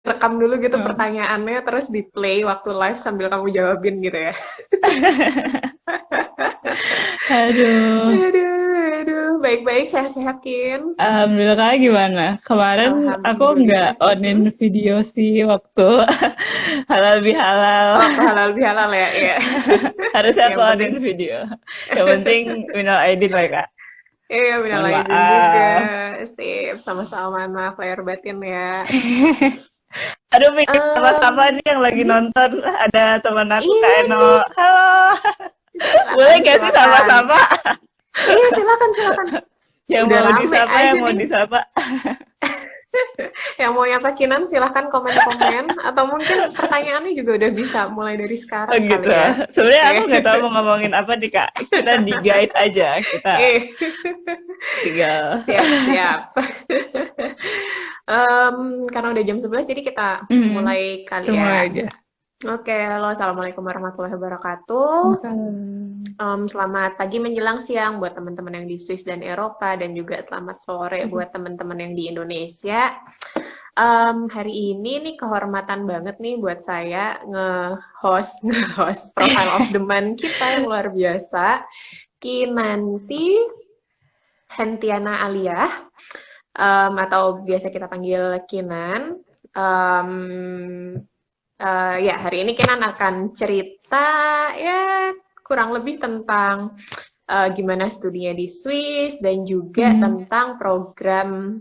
rekam dulu gitu pertanyaannya, terus di play waktu live sambil kamu jawabin gitu ya. Aduh. Aduh, baik-baik, sehat-sehat, Kin. Alhamdulillah, Kak, gimana? Kemarin aku nggak Alhamdulillah. onin video sih waktu halal bihalal. Waktu halal bihalal ya, iya. Harusnya aku Yang penting, onin video. Yang penting minal aidin lah, Kak. iya minal Mohon aidin juga. maaf. Sip, sama-sama maaf lahir batin ya. Aduh, pikir Em, sama-sama nih yang lagi nonton. Ada teman aku, Kak iya Eno. nih, Halo. Boleh silakan, gak sih silakan. sama-sama? Iya, silakan, silakan. Yang Udah mau rame disapa, aja yang mau nih. disapa. Yang mau nyapa Kinan silahkan komen-komen. Atau mungkin pertanyaannya juga udah bisa mulai dari Oh sekarang gitu. kali ya. Sebenarnya aku Eh, nggak tahu mau ngomongin apa nih, Kak. Kita di-guide aja. Kita eh. tinggal. Siap, siap. Karena udah jam 11, jadi kita Hmm, mulai kali semua ya. aja. Oke, halo, Assalamualaikum warahmatullahi wabarakatuh. Selamat pagi menjelang siang buat teman-teman yang di Swiss dan Eropa, dan juga selamat sore buat teman-teman yang di Indonesia. Hari ini nih kehormatan banget nih buat saya nge-host Profile of the Month kita yang luar biasa. Kinanti Hentiana Alia, atau biasa kita panggil Kinan. Em, ya, hari ini Kinan akan cerita ya kurang lebih tentang gimana studinya di Swiss dan juga tentang program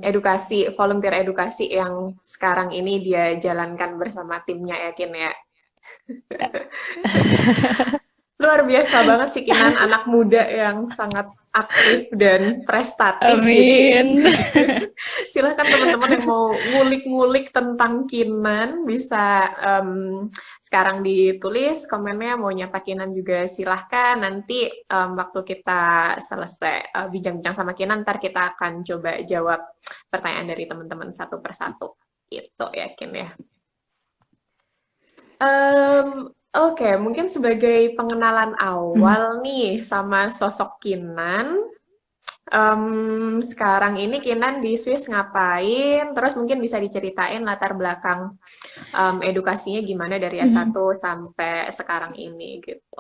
edukasi, volunteer edukasi yang sekarang ini dia jalankan bersama timnya ya, Kin ya. Luar biasa banget sih Kinan, anak muda yang sangat aktif dan prestatif. Jadi Amin. silahkan teman-teman yang mau ngulik-ngulik tentang Kinan bisa sekarang ditulis komennya, mau nyapa Kinan juga silahkan. Nanti waktu kita selesai bincang-bincang sama Kinan, ntar kita akan coba jawab pertanyaan dari teman-teman satu persatu. Gitu ya, Kin ya. Oke, mungkin sebagai pengenalan awal nih sama sosok Kinan. Sekarang ini Kinan di Swiss ngapain? Terus mungkin bisa diceritain latar belakang edukasinya gimana dari S1 sampai sekarang ini gitu.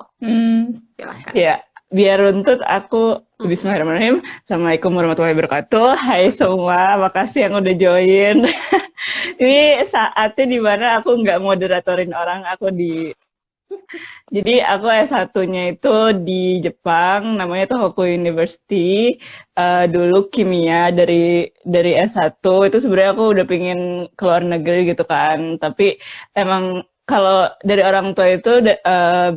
Silahkan. Ya, biar runtut aku Bismillahirrahmanirrahim. Assalamualaikum warahmatullahi wabarakatuh. Hai semua, makasih yang udah join. Ini saatnya dimana aku nggak moderatorin orang, jadi aku S1-nya itu di Jepang, namanya Tohoku University. Dulu kimia dari S1 itu sebenarnya aku udah pengen keluar negeri gitu kan. Tapi emang kalau dari orang tua itu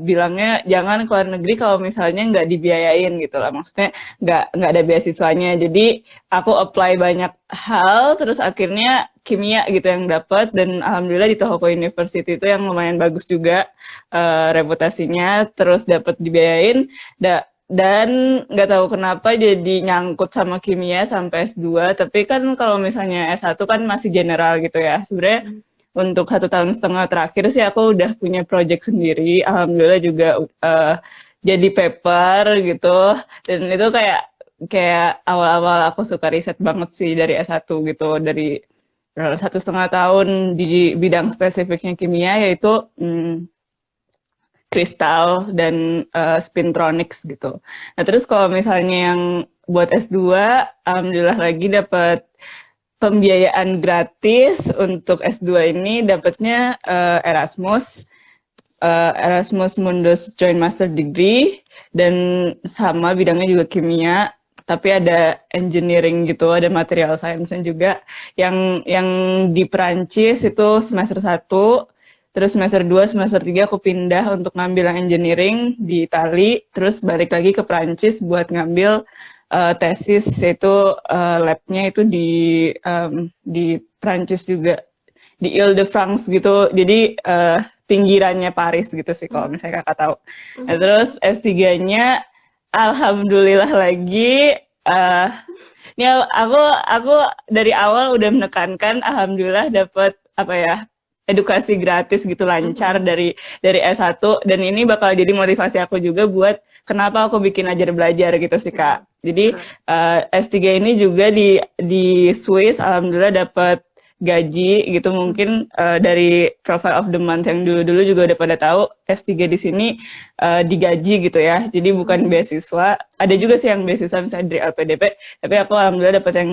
bilangnya jangan keluar negeri kalau misalnya nggak dibiayain gitu lah. Maksudnya nggak ada beasiswanya. Jadi aku apply banyak hal, terus akhirnya kimia gitu yang dapat, dan alhamdulillah di Tohoku University itu yang lumayan bagus juga reputasinya, terus dapat dibiayain, dan nggak tahu kenapa jadi nyangkut sama kimia sampai S2. Tapi kan kalau misalnya S1 kan masih general gitu ya. Sebenarnya untuk 1,5 tahun terakhir sih aku udah punya project sendiri, alhamdulillah juga jadi paper gitu, dan itu kayak awal-awal aku suka riset banget sih dari S1 gitu, dari 1,5 tahun di bidang spesifiknya kimia, yaitu kristal dan spintronics gitu. Nah terus kalau misalnya yang buat S2, alhamdulillah lagi dapat pembiayaan gratis untuk S2 ini, dapatnya Erasmus Mundus Joint Master Degree, dan sama bidangnya juga kimia, tapi ada engineering gitu, ada material science-nya juga. Yang di Perancis itu semester 1, terus semester 2, semester 3 aku pindah untuk ngambil yang engineering di Itali, terus balik lagi ke Perancis buat ngambil tesis, yaitu lab-nya itu di Perancis juga, di Ile-de-France gitu. Jadi pinggirannya Paris gitu sih kalau misalnya kakak tahu. Nah, terus S3-nya alhamdulillah lagi ini aku dari awal udah menekankan alhamdulillah dapat apa ya, edukasi gratis gitu, lancar dari S1, dan ini bakal jadi motivasi aku juga buat kenapa aku bikin Ajar Belajar gitu sih Kak. Jadi S3 ini juga di Swiss alhamdulillah dapat gaji gitu mungkin dari profile of the month yang dulu-dulu juga udah pada tahu S3 di sini digaji gitu ya. Jadi bukan beasiswa. Ada juga sih yang beasiswa misalnya dari LPDP, tapi aku alhamdulillah dapat yang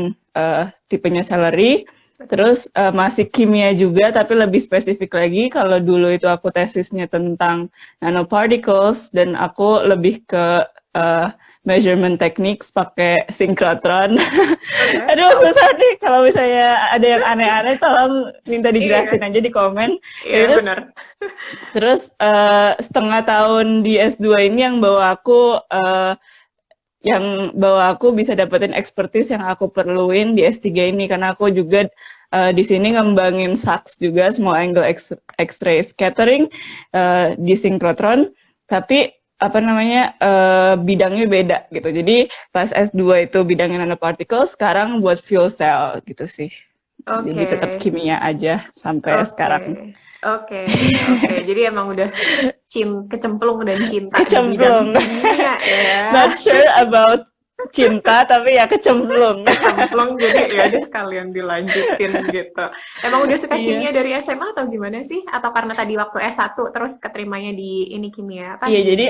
tipenya salary. Terus masih kimia juga, tapi lebih spesifik lagi. Kalau dulu itu aku tesisnya tentang nanoparticles, dan aku lebih ke measurement techniques pakai synchrotron. Aduh, susah nih. Kalau misalnya ada yang aneh-aneh, tolong minta dijelasin aja di komen. Iya, benar. Terus setengah tahun di S2 ini yang bawa aku bisa dapetin expertise yang aku perluin di S3 ini, karena aku juga di sini ngembangin SAX juga, small angle X-ray scattering di synchrotron, tapi bidangnya beda gitu. Jadi pas S2 itu bidangnya nanoparticles, sekarang buat fuel cell gitu sih. Jadi tetap kimia aja sampai sekarang. Oke. Jadi emang udah kecemplung dan cinta di bidang kimia ya. Not sure about cinta, tapi ya kecemplung. Jadi ya udah sekalian dilanjutin gitu. Emang udah suka kimia dari SMA atau gimana sih? Atau karena tadi waktu S1 terus keterimanya di ini kimia? Iya, jadi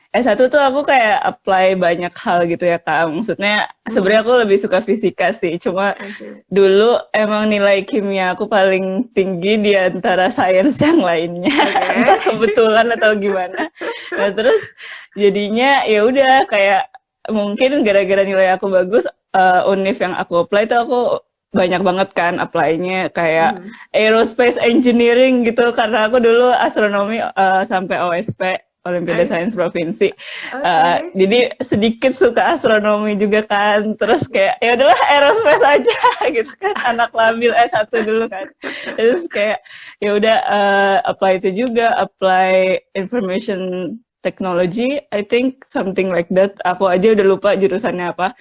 S1 tuh aku kayak apply banyak hal gitu ya Kak. Maksudnya sebenarnya aku lebih suka fisika sih. Cuma dulu emang nilai kimia aku paling tinggi di antara sains yang lainnya. Entah kebetulan atau gimana. Nah terus jadinya ya udah kayak mungkin gara-gara nilai aku bagus, univ yang aku apply tuh aku banyak banget kan apply-nya, kayak aerospace engineering gitu, karena aku dulu astronomi sampai OSP, Olimpiade Sains Provinsi. Jadi sedikit suka astronomi juga kan. Terus kayak ya udahlah aerospace aja gitu kan. Anak labil S1 dulu kan. Terus kayak ya udah apply itu juga, apply information technology, I think something like that. Aku aja udah lupa jurusannya apa.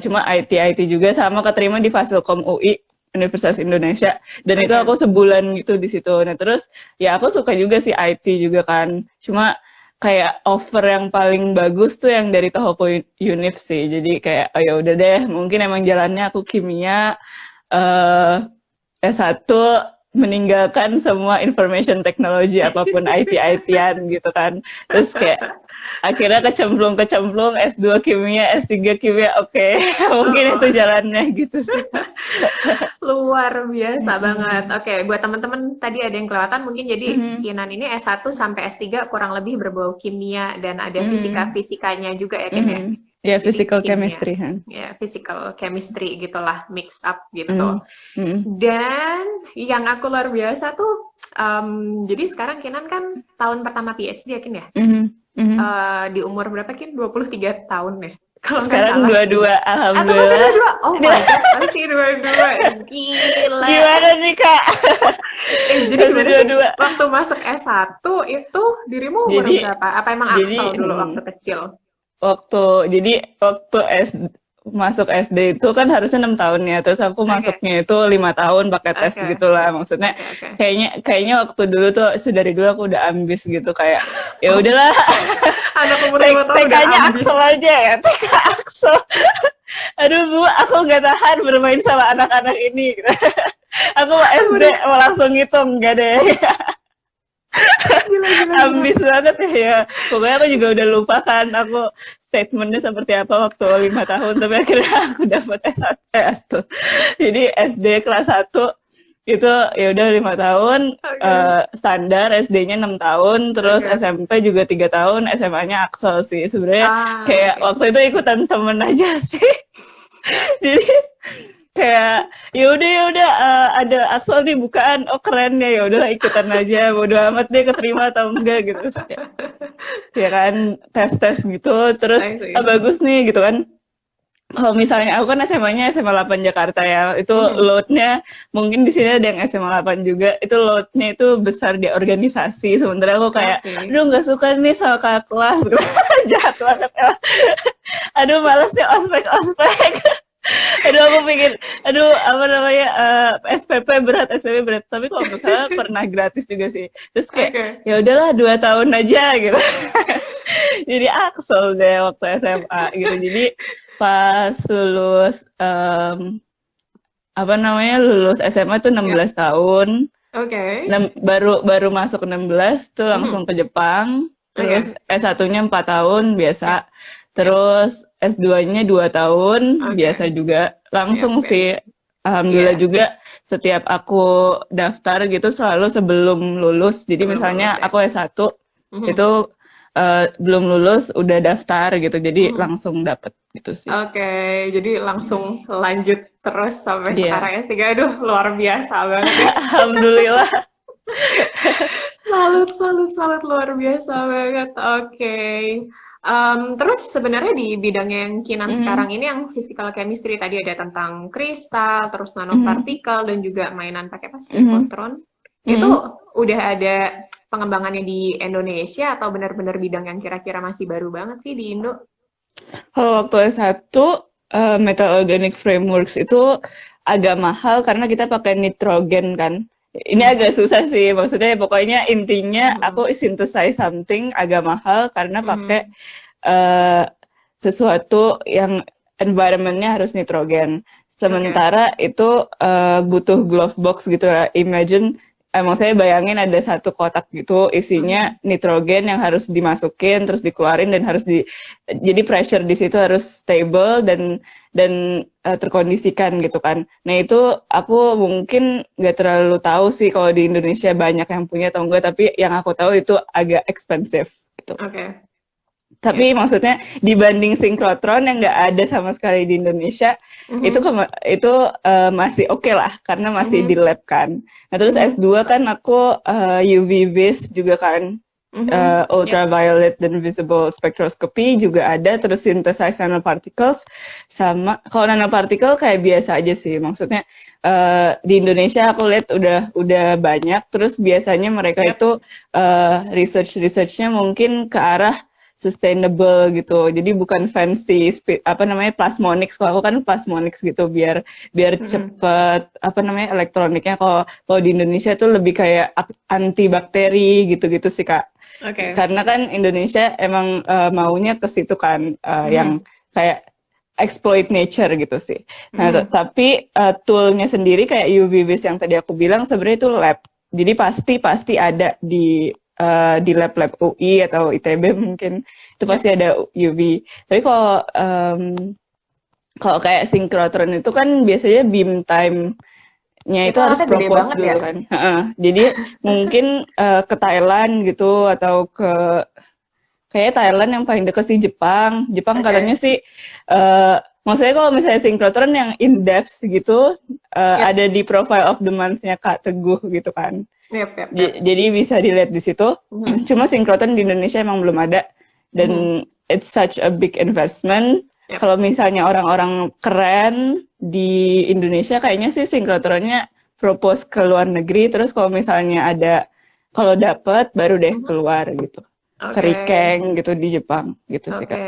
Cuma IT juga, sama keterima di Fasilkom UI, Universitas Indonesia, dan itu aku sebulan gitu di situ. Nah terus ya aku suka juga sih IT juga kan, cuma kayak offer yang paling bagus tuh yang dari Tohoku Univ sih. Jadi kayak oh ya udah deh, mungkin emang jalannya aku kimia, S1 meninggalkan semua information technology apapun IT-ITan gitu kan. Terus kayak akhirnya kecemplung S2 kimia, S3 kimia, oke. Mungkin itu jalannya gitu sih. Luar biasa banget. Oke, buat teman-teman tadi ada yang kelewatan mungkin, jadi Kinan ini S1 sampai S3 kurang lebih berbau kimia dan ada fisika-fisikanya juga ya Kin ya? Ya, physical chemistry. Ya, physical chemistry gitulah, mix up gitu. Dan yang aku luar biasa tuh, jadi sekarang Kinan kan tahun pertama PhD ya Kin ya? Di umur berapa Kin? 23 tahun ya? Kalau sekarang 22, alhamdulillah. Masih 22? Oh my God, masih 22. Gila. Gimana nih Kak? Jadi waktu masuk S1 itu dirimu umur berapa? Apa emang Axel dulu waktu kecil? Waktu masuk SD itu kan harusnya 6 tahun ya, terus aku masuknya itu 5 tahun pakai tes gitulah. Maksudnya kayaknya waktu dulu tuh dari dulu aku udah ambis gitu, kayak ya udahlah. Anak umur 5 tahun TK-nya Axel aja ya, TK Axel. Aduh Bu, aku nggak tahan bermain sama anak-anak ini gitu. Aku SD mau langsung ngitung, enggak deh. Ambis banget ya. Pokoknya aku juga udah lupa kan aku statementnya seperti apa waktu 5 tahun, tapi akhirnya aku dapat S1. Jadi SD kelas 1 itu ya udah 5 tahun, standar. SD-nya 6 tahun, terus SMP juga 3 tahun, SMA-nya Axel sih. Sebenarnya kayak waktu itu ikutan temen aja sih. Jadi kayak ya udah ada Axel nih bukaan, oh keren ya udahlah ikutan aja, bodo amat deh keterima atau enggak gitu. Ya kan tes gitu, terus bagus nih gitu kan. Kalau misalnya aku kan SMA-nya SMA 8 Jakarta ya, itu load-nya mungkin di sini ada yang SMA 8 juga, itu load-nya itu besar di organisasi. Sementara aku kayak aduh nggak suka nih sama kakak kelas gitu. Jahat banget ya. Aduh males nih ospek. Aduh aku pikir, SPP berat. Tapi kalau nggak salah pernah gratis juga sih. Terus kayak ya udahlah 2 tahun aja gitu. Jadi Axel deh waktu SMA gitu. Jadi pas lulus apa namanya lulus SMA tuh 16 tahun. Oke. Baru masuk 16 tuh langsung ke Jepang. Terus S1-nya 4 tahun biasa. Terus S2-nya 2 tahun biasa juga. Langsung sih. Alhamdulillah juga setiap aku daftar gitu selalu sebelum lulus. Jadi misalnya aku S1 itu belum lulus udah daftar gitu. Jadi langsung dapet gitu sih. Oke, jadi langsung lanjut terus sampai sekarang S3. Aduh, luar biasa banget ya. Alhamdulillah. Salut, luar biasa banget. Oke. Terus sebenarnya di bidang yang Kinan sekarang ini yang physical chemistry tadi ada tentang kristal, terus nanopartikel dan juga mainan pakai apa sinkotron. Itu udah ada pengembangannya di Indonesia atau benar-benar bidang yang kira-kira masih baru banget sih di Indo? Kalau waktu S1 Metal Organic Frameworks itu agak mahal karena kita pakai nitrogen kan. Ini agak susah sih, maksudnya pokoknya intinya aku synthesize something agak mahal karena pakai sesuatu yang environment-nya harus nitrogen. Sementara itu butuh glove box gitu lah. Imagine, maksudnya bayangin ada satu kotak gitu isinya nitrogen yang harus dimasukin terus dikeluarin dan harus jadi pressure di situ harus stable dan terkondisikan gitu kan. Nah itu aku mungkin nggak terlalu tahu sih kalau di Indonesia banyak yang punya atau enggak, tapi yang aku tahu itu agak expensive gitu. Oke. Tapi maksudnya dibanding sinkrotron yang nggak ada sama sekali di Indonesia, itu masih oke lah karena masih di lab kan. Nah terus S2 kan aku UV vis juga kan, ultraviolet dan visible spectroscopy juga ada, terus synthesize nanoparticles sama kalau nanoparticle kayak biasa aja sih. Maksudnya di Indonesia aku lihat udah banyak, terus biasanya mereka itu researchnya mungkin ke arah sustainable gitu, jadi bukan fancy plasmonics. Kalau aku kan plasmonics gitu biar cepet elektroniknya. Kalau di Indonesia tuh lebih kayak antibakteri gitu sih Kak. Karena kan Indonesia emang maunya ke situ kan, yang kayak exploit nature gitu sih. Nah tapi toolnya sendiri kayak UV vis yang tadi aku bilang sebenarnya itu lab, jadi pasti ada di lab-lab UI atau ITB mungkin itu pasti ada UV. Tapi kalau kayak sinkrotron itu kan biasanya beam time-nya itu harus propose dulu kan. Jadi mungkin ke Thailand gitu atau kayak Thailand yang paling dekat sih Jepang. Katanya sih maksudnya kalau misalnya sinkrotron yang in depth gitu ada di profile of the month-nya Kak Teguh gitu kan. Jadi bisa dilihat di situ. Cuma sinkrotron di Indonesia emang belum ada dan it's such a big investment. Kalau misalnya orang-orang keren di Indonesia kayaknya sih sinkrotronnya propose ke luar negeri, terus kalau misalnya kalau dapat baru deh keluar gitu. Ke Rikeng gitu di Jepang gitu sih Kak.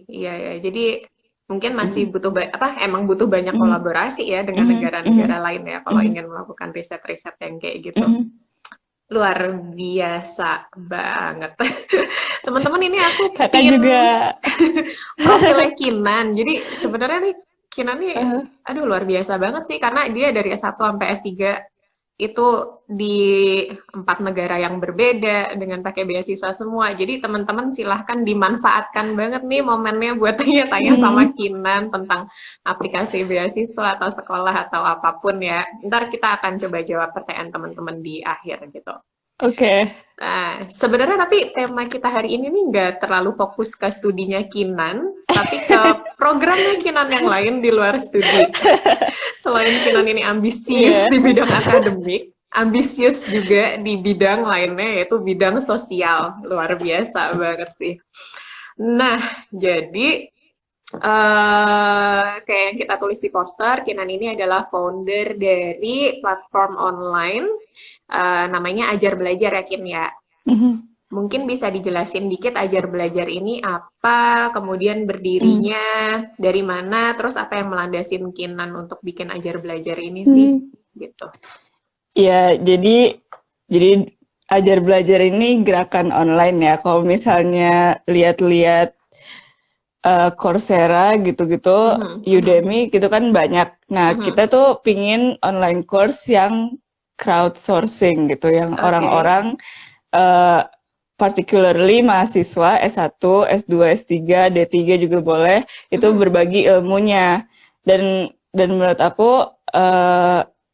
Iya. Jadi mungkin masih butuh emang butuh banyak kolaborasi ya dengan negara-negara lain ya kalau ingin melakukan riset-riset yang kayak gitu. Luar biasa banget. Teman-teman, ini aku Kakak juga profilnya Kinan. Jadi sebenarnya nih Kinan nih aduh luar biasa banget sih karena dia dari S1 sampai S3 itu di 4 negara yang berbeda dengan pakai beasiswa semua. Jadi teman-teman silahkan dimanfaatkan banget nih momennya buat tanya-tanya sama Kinan tentang aplikasi beasiswa atau sekolah atau apapun ya. Ntar kita akan coba jawab pertanyaan teman-teman di akhir gitu. Oke. Nah, sebenarnya tapi tema kita hari ini nih nggak terlalu fokus ke studinya Kinan, tapi ke programnya Kinan yang lain di luar studi. Selain Kinan ini ambisius di bidang akademik, ambisius juga di bidang lainnya yaitu bidang sosial. Luar biasa banget sih. Nah, jadi kayak yang kita tulis di poster, Kinan ini adalah founder dari platform online namanya Ajar Belajar ya Kin ya. Mungkin bisa dijelasin dikit Ajar Belajar ini apa, kemudian berdirinya dari mana, terus apa yang melandasin Kinan untuk bikin Ajar Belajar ini sih, gitu. Ya, jadi Ajar Belajar ini gerakan online ya. Kalau misalnya lihat-lihat Coursera gitu-gitu, Udemy gitu kan banyak. Nah, kita tuh pingin online course yang crowdsourcing gitu, yang orang-orang particularly mahasiswa S1, S2, S3, D3 juga boleh, itu berbagi ilmunya. Dan menurut aku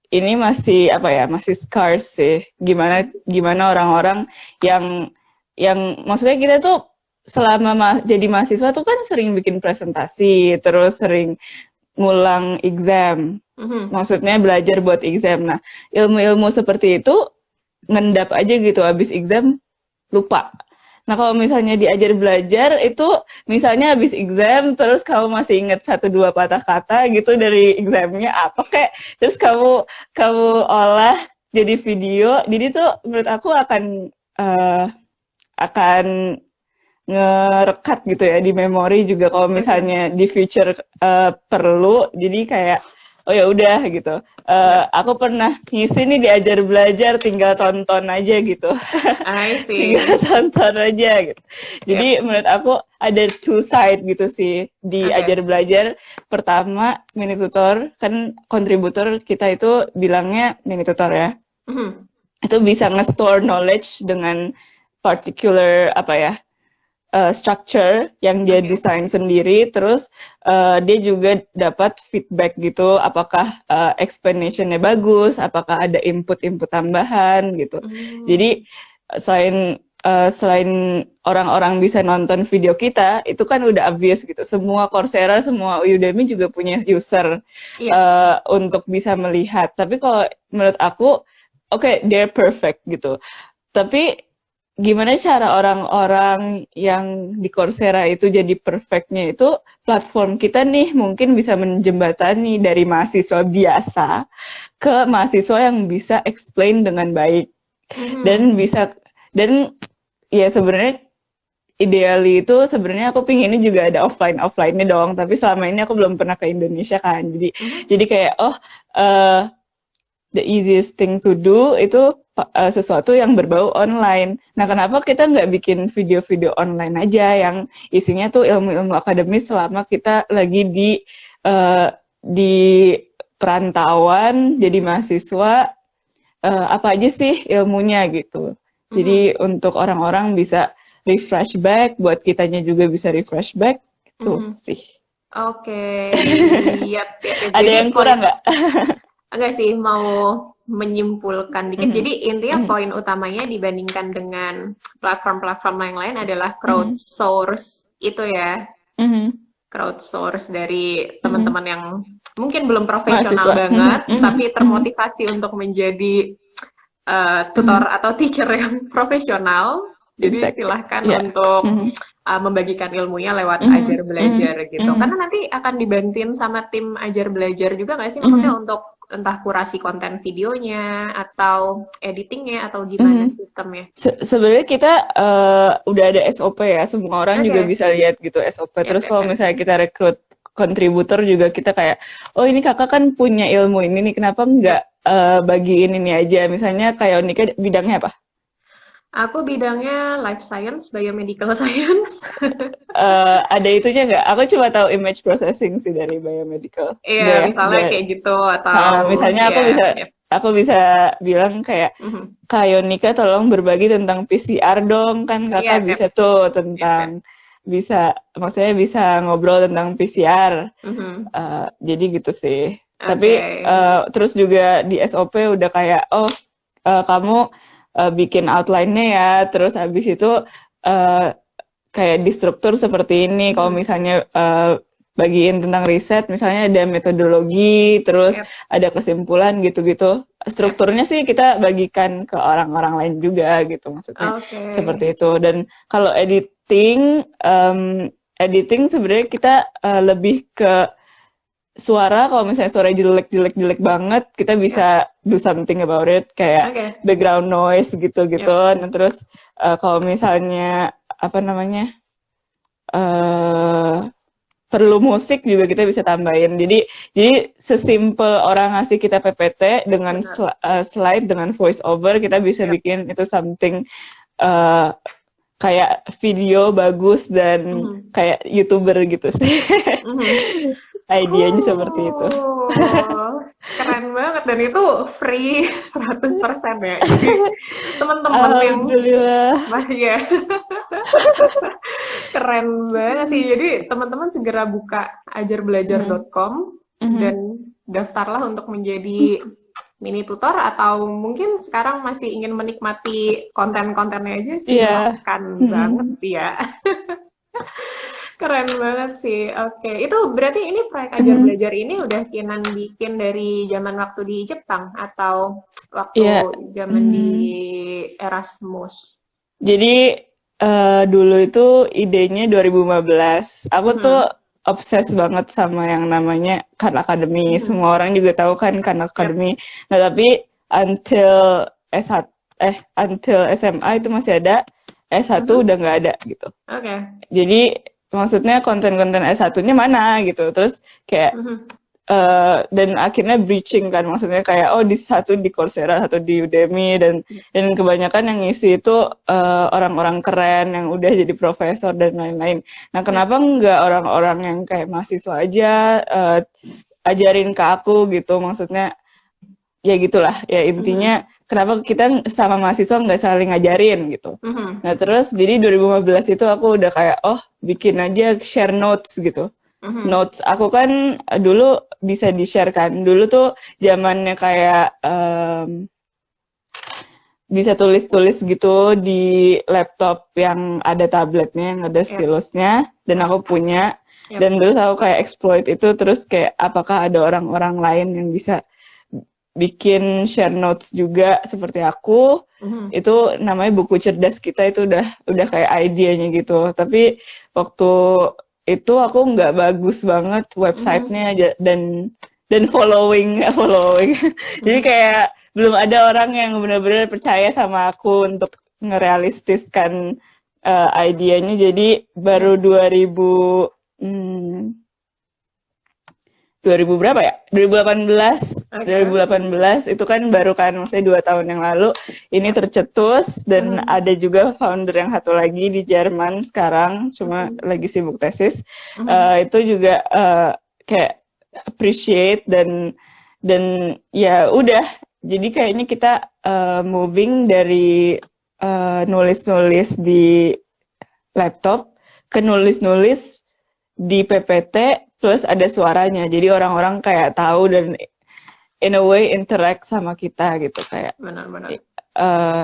ini masih masih scarce sih. Gimana orang-orang yang maksudnya kita tuh selama jadi mahasiswa tuh kan sering bikin presentasi, terus sering ngulang exam. Maksudnya belajar buat exam. Nah, ilmu-ilmu seperti itu ngendap aja gitu, habis exam lupa. Nah, kalau misalnya diajar belajar itu misalnya habis exam terus kamu masih inget 1-2 patah kata gitu dari examnya apa kayak, terus kamu olah jadi video. Jadi tuh menurut aku akan ngerekat gitu ya di memori juga kalau misalnya di future perlu. Jadi kayak oh ya udah gitu. Aku pernah ngisi nih diajar belajar, tinggal tonton aja gitu. I see. Tinggal tonton aja gitu. Jadi menurut aku ada two side gitu sih di ajar belajar. Pertama mini tutor, kan kontributor kita itu bilangnya mini tutor ya. Itu bisa nge-store knowledge dengan particular structure yang dia desain sendiri, terus dia juga dapat feedback gitu, apakah explanation-nya bagus, apakah ada input-input tambahan gitu. Jadi selain orang-orang bisa nonton video kita, itu kan udah obvious gitu. Semua Coursera, semua Udemy juga punya user untuk bisa melihat. Tapi kalau menurut aku, they're perfect gitu. Tapi gimana cara orang-orang yang di Coursera itu jadi perfectnya itu, platform kita nih mungkin bisa menjembatani dari mahasiswa biasa ke mahasiswa yang bisa explain dengan baik. Dan ya sebenarnya ideally itu sebenarnya aku pinginnya juga ada offline-nya dong, tapi selama ini aku belum pernah ke Indonesia kan. Jadi kayak the easiest thing to do itu sesuatu yang berbau online. Nah, kenapa kita nggak bikin video-video online aja yang isinya tuh ilmu-ilmu akademis selama kita lagi di perantauan jadi mahasiswa, apa aja sih ilmunya gitu. Jadi untuk orang-orang bisa refresh back, buat kitanya juga bisa refresh back gitu sih. Oke, yap. Ada yang kurang nggak? Enggak sih, mau menyimpulkan dikit. Jadi intinya poin utamanya dibandingkan dengan platform-platform yang lain adalah crowdsource itu ya. Crowdsource dari teman-teman yang mungkin belum profesional banget, tapi termotivasi untuk menjadi tutor atau teacher yang profesional. Jadi silahkan untuk membagikan ilmunya lewat ajar belajar gitu. Karena nanti akan dibantuin sama tim ajar belajar juga nggak sih? Maksudnya untuk entah kurasi konten videonya atau editingnya atau gimana sistemnya? Sebenarnya kita udah ada SOP ya, semua orang juga bisa lihat gitu SOP. Terus kalau misalnya kita rekrut kontributor juga kita kayak, oh ini kakak kan punya ilmu ini nih, kenapa nggak bagiin ini aja? Misalnya kayak Onika bidangnya apa? Aku bidangnya life science, biomedical science. Ada itunya nggak? Aku cuma tahu image processing sih dari biomedical. Iya, misalnya kayak gitu atau misalnya aku bisa bilang kayak Kak Yonika tolong berbagi tentang PCR dong, kan kakak bisa tuh tentang maksudnya bisa ngobrol tentang PCR. Jadi gitu sih. Tapi terus juga di SOP udah kayak kamu bikin outline-nya ya, terus habis itu kayak di struktur seperti ini. Kalau misalnya bagiin tentang riset, misalnya ada metodologi, terus ada kesimpulan gitu-gitu. Strukturnya sih kita bagikan ke orang-orang lain juga gitu, maksudnya seperti itu. Dan kalau editing sebenarnya kita lebih ke suara. Kalau misalnya suara jelek banget, kita bisa do something about it, kayak background noise gitu-gitu. Nah, terus kalau misalnya perlu musik juga kita bisa tambahin. Jadi sesimpel orang ngasih kita PPT dengan slide dengan voice over, kita bisa bikin itu something kayak video bagus dan kayak YouTuber gitu sih. Idenya seperti itu. Keren banget, dan itu free 100% ya. Jadi teman-teman yang ya. Keren banget sih. Jadi teman-teman segera buka ajarbelajar.com dan daftarlah untuk menjadi mini tutor, atau mungkin sekarang masih ingin menikmati konten-kontennya aja sih, makan banget ya. Keren banget sih. Oke, itu berarti ini proyek Ajar Belajar ini udah Kinan bikin dari zaman waktu di Jepang atau waktu zaman di Erasmus? Jadi dulu itu idenya 2015. Aku tuh obses banget sama yang namanya Khan Academy. Semua orang juga tahu kan Khan Academy. Nah, tapi until SMA itu masih ada, S1 udah nggak ada gitu. Jadi maksudnya konten-konten S1-nya mana gitu. Terus kayak dan akhirnya breaching kan, maksudnya kayak di satu di Coursera, satu di Udemy, dan kebanyakan yang ngisi itu orang-orang keren yang udah jadi profesor dan lain-lain. Nah, kenapa nggak orang-orang yang kayak mahasiswa aja ajarin ke aku gitu, maksudnya ya gitulah ya intinya. Kenapa kita sama mahasiswa nggak saling ngajarin gitu. Nah, terus jadi 2015 itu aku udah kayak bikin aja share notes gitu. Notes aku kan dulu bisa di-share kan. Dulu tuh zamannya kayak bisa tulis-tulis gitu di laptop yang ada tabletnya, yang ada stilusnya, dan aku punya. Dan terus aku kayak exploit itu, terus kayak apakah ada orang-orang lain yang bisa bikin share notes juga seperti aku. Itu namanya buku cerdas kita, itu udah kayak idenya gitu. Tapi waktu itu aku nggak bagus banget websitenya dan following. Jadi kayak belum ada orang yang benar-benar percaya sama aku untuk ngerealistiskan idenya. Jadi baru 2000 berapa ya? 2018 itu kan baru kan, maksudnya 2 tahun yang lalu ini tercetus. Dan ada juga founder yang satu lagi di Jerman sekarang, cuma lagi sibuk tesis. Itu juga kayak appreciate dan ya udah, jadi kayaknya kita moving dari nulis-nulis di laptop ke nulis-nulis di PPT plus ada suaranya, jadi orang-orang kayak tahu dan in a way interact sama kita gitu, kayak benar-benar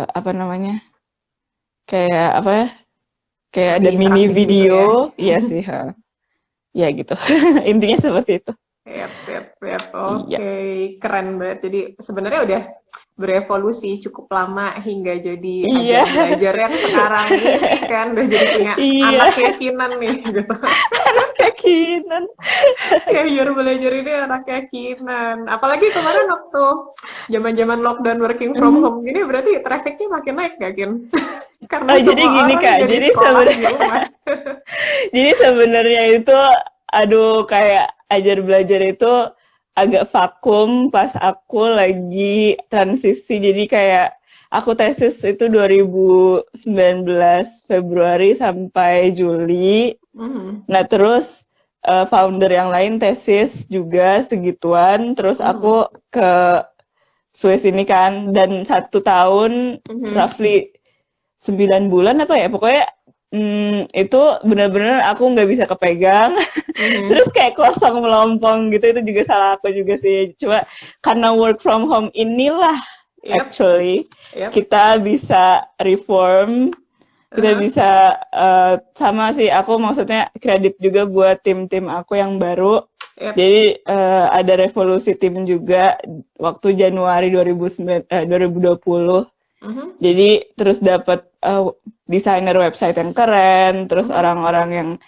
apa namanya, kayak ada mini video gitu ya sih, ya gitu. Intinya seperti itu. Oke. Keren banget. Jadi sebenarnya udah berevolusi cukup lama hingga jadi Ajar Belajar yang sekarang ini kan, udah jadi punya anaknya Kinan nih gitu. Anaknya Kinan. Si Ajar Belajar ini anaknya Kinan. Apalagi kemarin waktu zaman-zaman lockdown working from home gini, berarti trafficnya makin naik gak, Kin? Karena jadi gini Kak, jadi sebenarnya itu kayak Ajar Belajar itu agak vakum pas aku lagi transisi. Jadi kayak aku tesis itu 2019 Februari sampai Juli. Nah, terus founder yang lain tesis juga segituan. Terus aku ke Swiss ini kan, dan 1 tahun roughly 9 bulan apa ya, pokoknya itu benar-benar aku nggak bisa kepegang. Terus kayak kosong melompong gitu. Itu juga salah aku juga sih. Cuma karena work from home inilah actually kita bisa reform, kita bisa sama sih, aku maksudnya kredit juga buat tim-tim aku yang baru. Jadi ada revolusi tim juga waktu Januari 2020. Jadi terus dapat desainer website yang keren, terus orang-orang yang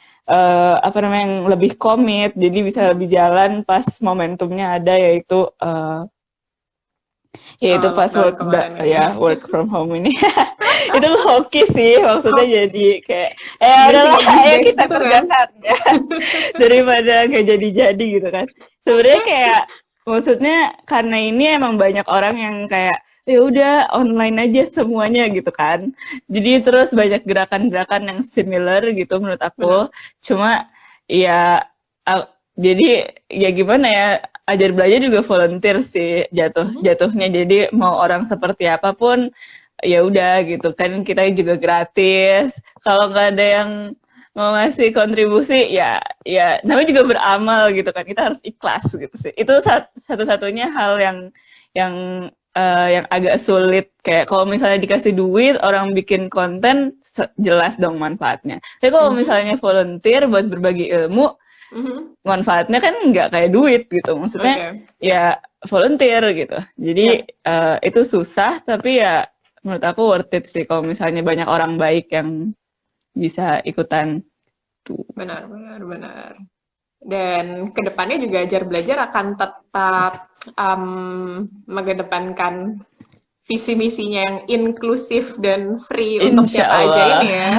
yang lebih komit, jadi bisa lebih jalan pas momentumnya ada, yaitu pas work from home ini. Itu hoki sih, maksudnya jadi kayak ayo kita kerjakan ya, daripada nggak jadi gitu kan. Sebenarnya kayak maksudnya karena ini emang banyak orang yang kayak ya udah online aja semuanya gitu kan. Jadi terus banyak gerakan-gerakan yang similar gitu menurut aku. Cuma ya jadi ya gimana ya, ajar belajar juga volunteer sih jatuhnya. Jadi mau orang seperti apapun ya udah gitu kan, kita juga gratis. Kalau nggak ada yang mau ngasih kontribusi ya namanya juga beramal gitu kan, kita harus ikhlas gitu sih. Itu satu-satunya hal yang yang agak sulit. Kayak kalau misalnya dikasih duit orang bikin konten, jelas dong manfaatnya. Tapi kalau misalnya volunteer buat berbagi ilmu, manfaatnya kan nggak kayak duit gitu. Maksudnya ya volunteer gitu. Jadi itu susah, tapi ya menurut aku worth it sih kalau misalnya banyak orang baik yang bisa ikutan tuh. Benar. Dan kedepannya juga ajar belajar akan tetap mengedepankan visi misinya yang inklusif dan free untuk siapa aja ini ya.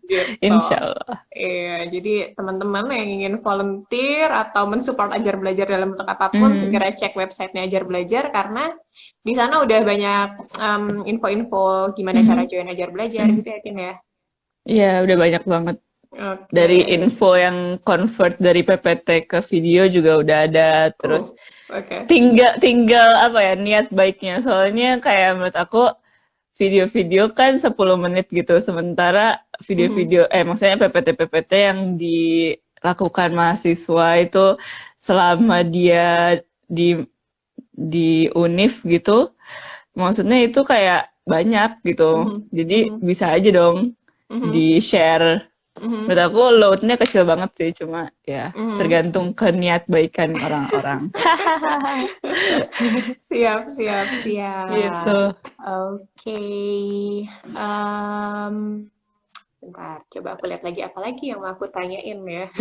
Gitu. Insya Allah. Iya, jadi teman-teman yang ingin volunteer atau mensupport ajar belajar dalam bentuk apapun, segera cek websitenya Ajar Belajar, karena di sana udah banyak info-info gimana cara join ajar belajar gitu ya, Tin ya. Iya, udah banyak banget. Dari info yang convert dari PPT ke video juga udah ada. Terus tinggal apa ya, niat baiknya. Soalnya kayak menurut aku video-video kan 10 menit gitu, sementara video-video maksudnya PPT yang dilakukan mahasiswa itu selama dia di univ gitu, maksudnya itu kayak banyak gitu. Jadi bisa aja dong di-share. Menurut aku load-nya kecil banget sih, cuma ya tergantung ke niat baikan orang-orang. Siap. Gitu. Oke. Bentar, coba aku lihat lagi apa lagi yang mau aku tanyain ya.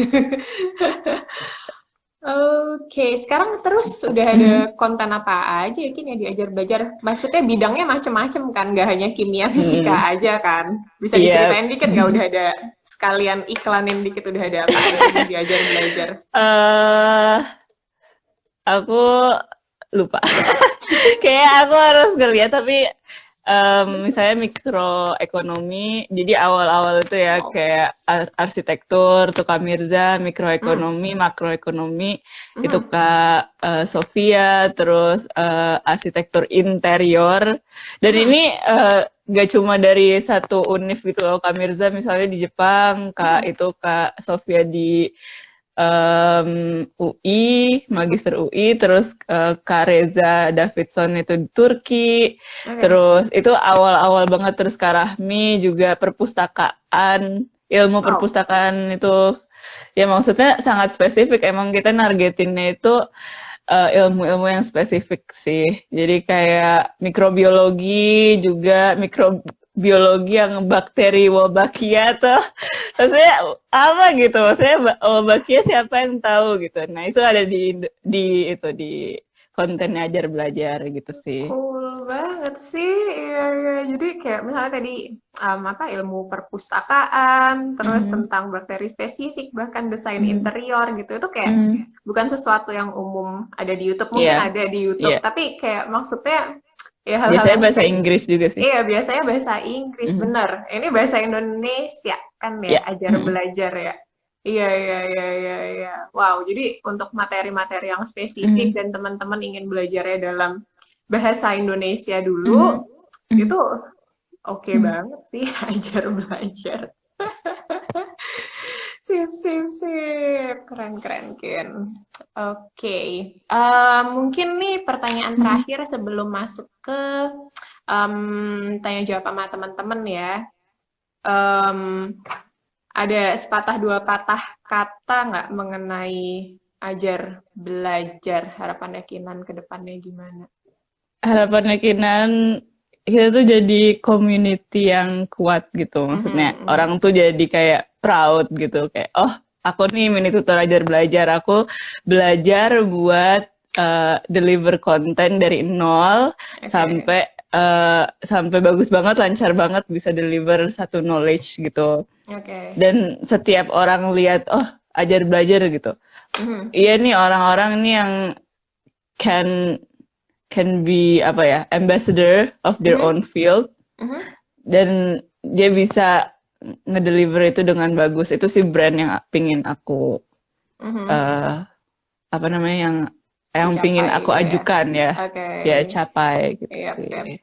Oke, sekarang terus udah ada konten apa aja ya yang diajar belajar? Maksudnya bidangnya macem-macem kan, nggak hanya kimia fisika aja kan? Bisa diceritain dikit nggak? Udah ada sekalian iklanin dikit, udah ada apa aja yang diajar belajar? Aku lupa. Kayak aku harus ngeliat, tapi misalnya mikroekonomi, jadi awal-awal itu ya kayak arsitektur tuh Kak Mirza, mikroekonomi, makroekonomi itu Kak Sofia, terus arsitektur interior. Dan ini gak cuma dari satu univ gitu loh, Kak Mirza misalnya di Jepang, Kak Sofia di UI, Magister UI, terus Kak Reza Davidson itu di Turki, terus itu awal-awal banget. Terus Kak Rahmi juga perpustakaan, ilmu perpustakaan itu, ya maksudnya sangat spesifik. Emang kita nargetinnya itu ilmu-ilmu yang spesifik sih. Jadi kayak mikrobiologi juga, mikrobiologi yang bakteri Wolbachia tuh, maksudnya apa gitu, maksudnya Wolbachia siapa yang tahu gitu. Nah itu ada di kontennya Ajar Belajar gitu sih. Cool banget sih, iya. Jadi kayak misalnya tadi ilmu perpustakaan, terus tentang bakteri spesifik, bahkan desain interior gitu, itu kayak bukan sesuatu yang umum ada di YouTube, mungkin ada di YouTube, tapi kayak maksudnya ya hal-hal biasanya bahasa Inggris juga sih. Iya, biasanya bahasa Inggris, bener. Ini bahasa Indonesia kan ya, Ajar Belajar ya. Iya. Wow, jadi untuk materi-materi yang spesifik dan teman-teman ingin belajarnya dalam bahasa Indonesia dulu, itu oke banget sih, Ajar Belajar. Sip. Keren, Kin. Oke. Mungkin nih pertanyaan terakhir sebelum masuk ke tanya jawab sama teman-teman ya. Ada sepatah dua patah kata nggak mengenai Ajar Belajar? Harapannya Kinan ke depannya gimana? Harapannya Kinan, kita tuh jadi community yang kuat gitu. Maksudnya orang tuh jadi kayak proud gitu. Kayak, oh aku nih mini tutor Ajar Belajar. Aku belajar buat deliver konten dari nol sampai bagus banget, lancar banget, bisa deliver satu knowledge gitu. Dan setiap orang lihat, oh Ajar Belajar gitu. Iya nih orang-orang nih yang can be apa ya, ambassador of their own field, dan dia bisa ngedeliver itu dengan bagus. Itu sih brand yang pingin aku apa namanya, yang pingin aku ajukan ya, ya capai gitu sih.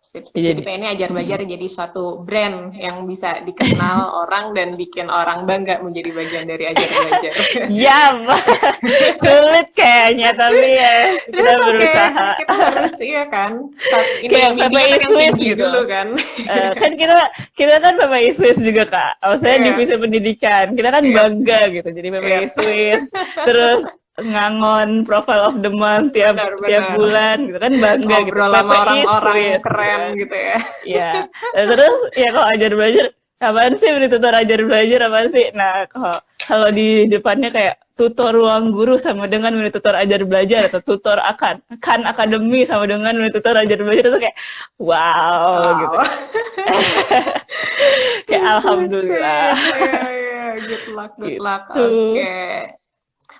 Sip. Jadi ini Ajar Belajar jadi suatu brand yang bisa dikenal orang dan bikin orang bangga menjadi bagian dari Ajar Belajar. Ya, sulit kayaknya, tapi ya kita berusaha. Kita harus iya kan. Ini kayak yang PPI Swiss gitu dulu kan. Kan kita kan PPI Swiss juga Kak. Maksudnya divisi pendidikan. Kita kan bangga gitu. Jadi PPI Swiss terus ngangon profile of the month tiap bulan gitu kan, bangga gitu. Ngobrol sama orang-orang keren gitu ya. Iya. Terus ya kalau Ajar Belajar, apaan sih ini tutor Ajar Belajar, apaan sih? Nah, kalau di depannya kayak tutor ruang guru sama dengan unit tutor Ajar Belajar, atau tutor kan akademi sama dengan unit tutor Ajar Belajar, itu kayak wow. Gitu. Kayak alhamdulillah. Good luck.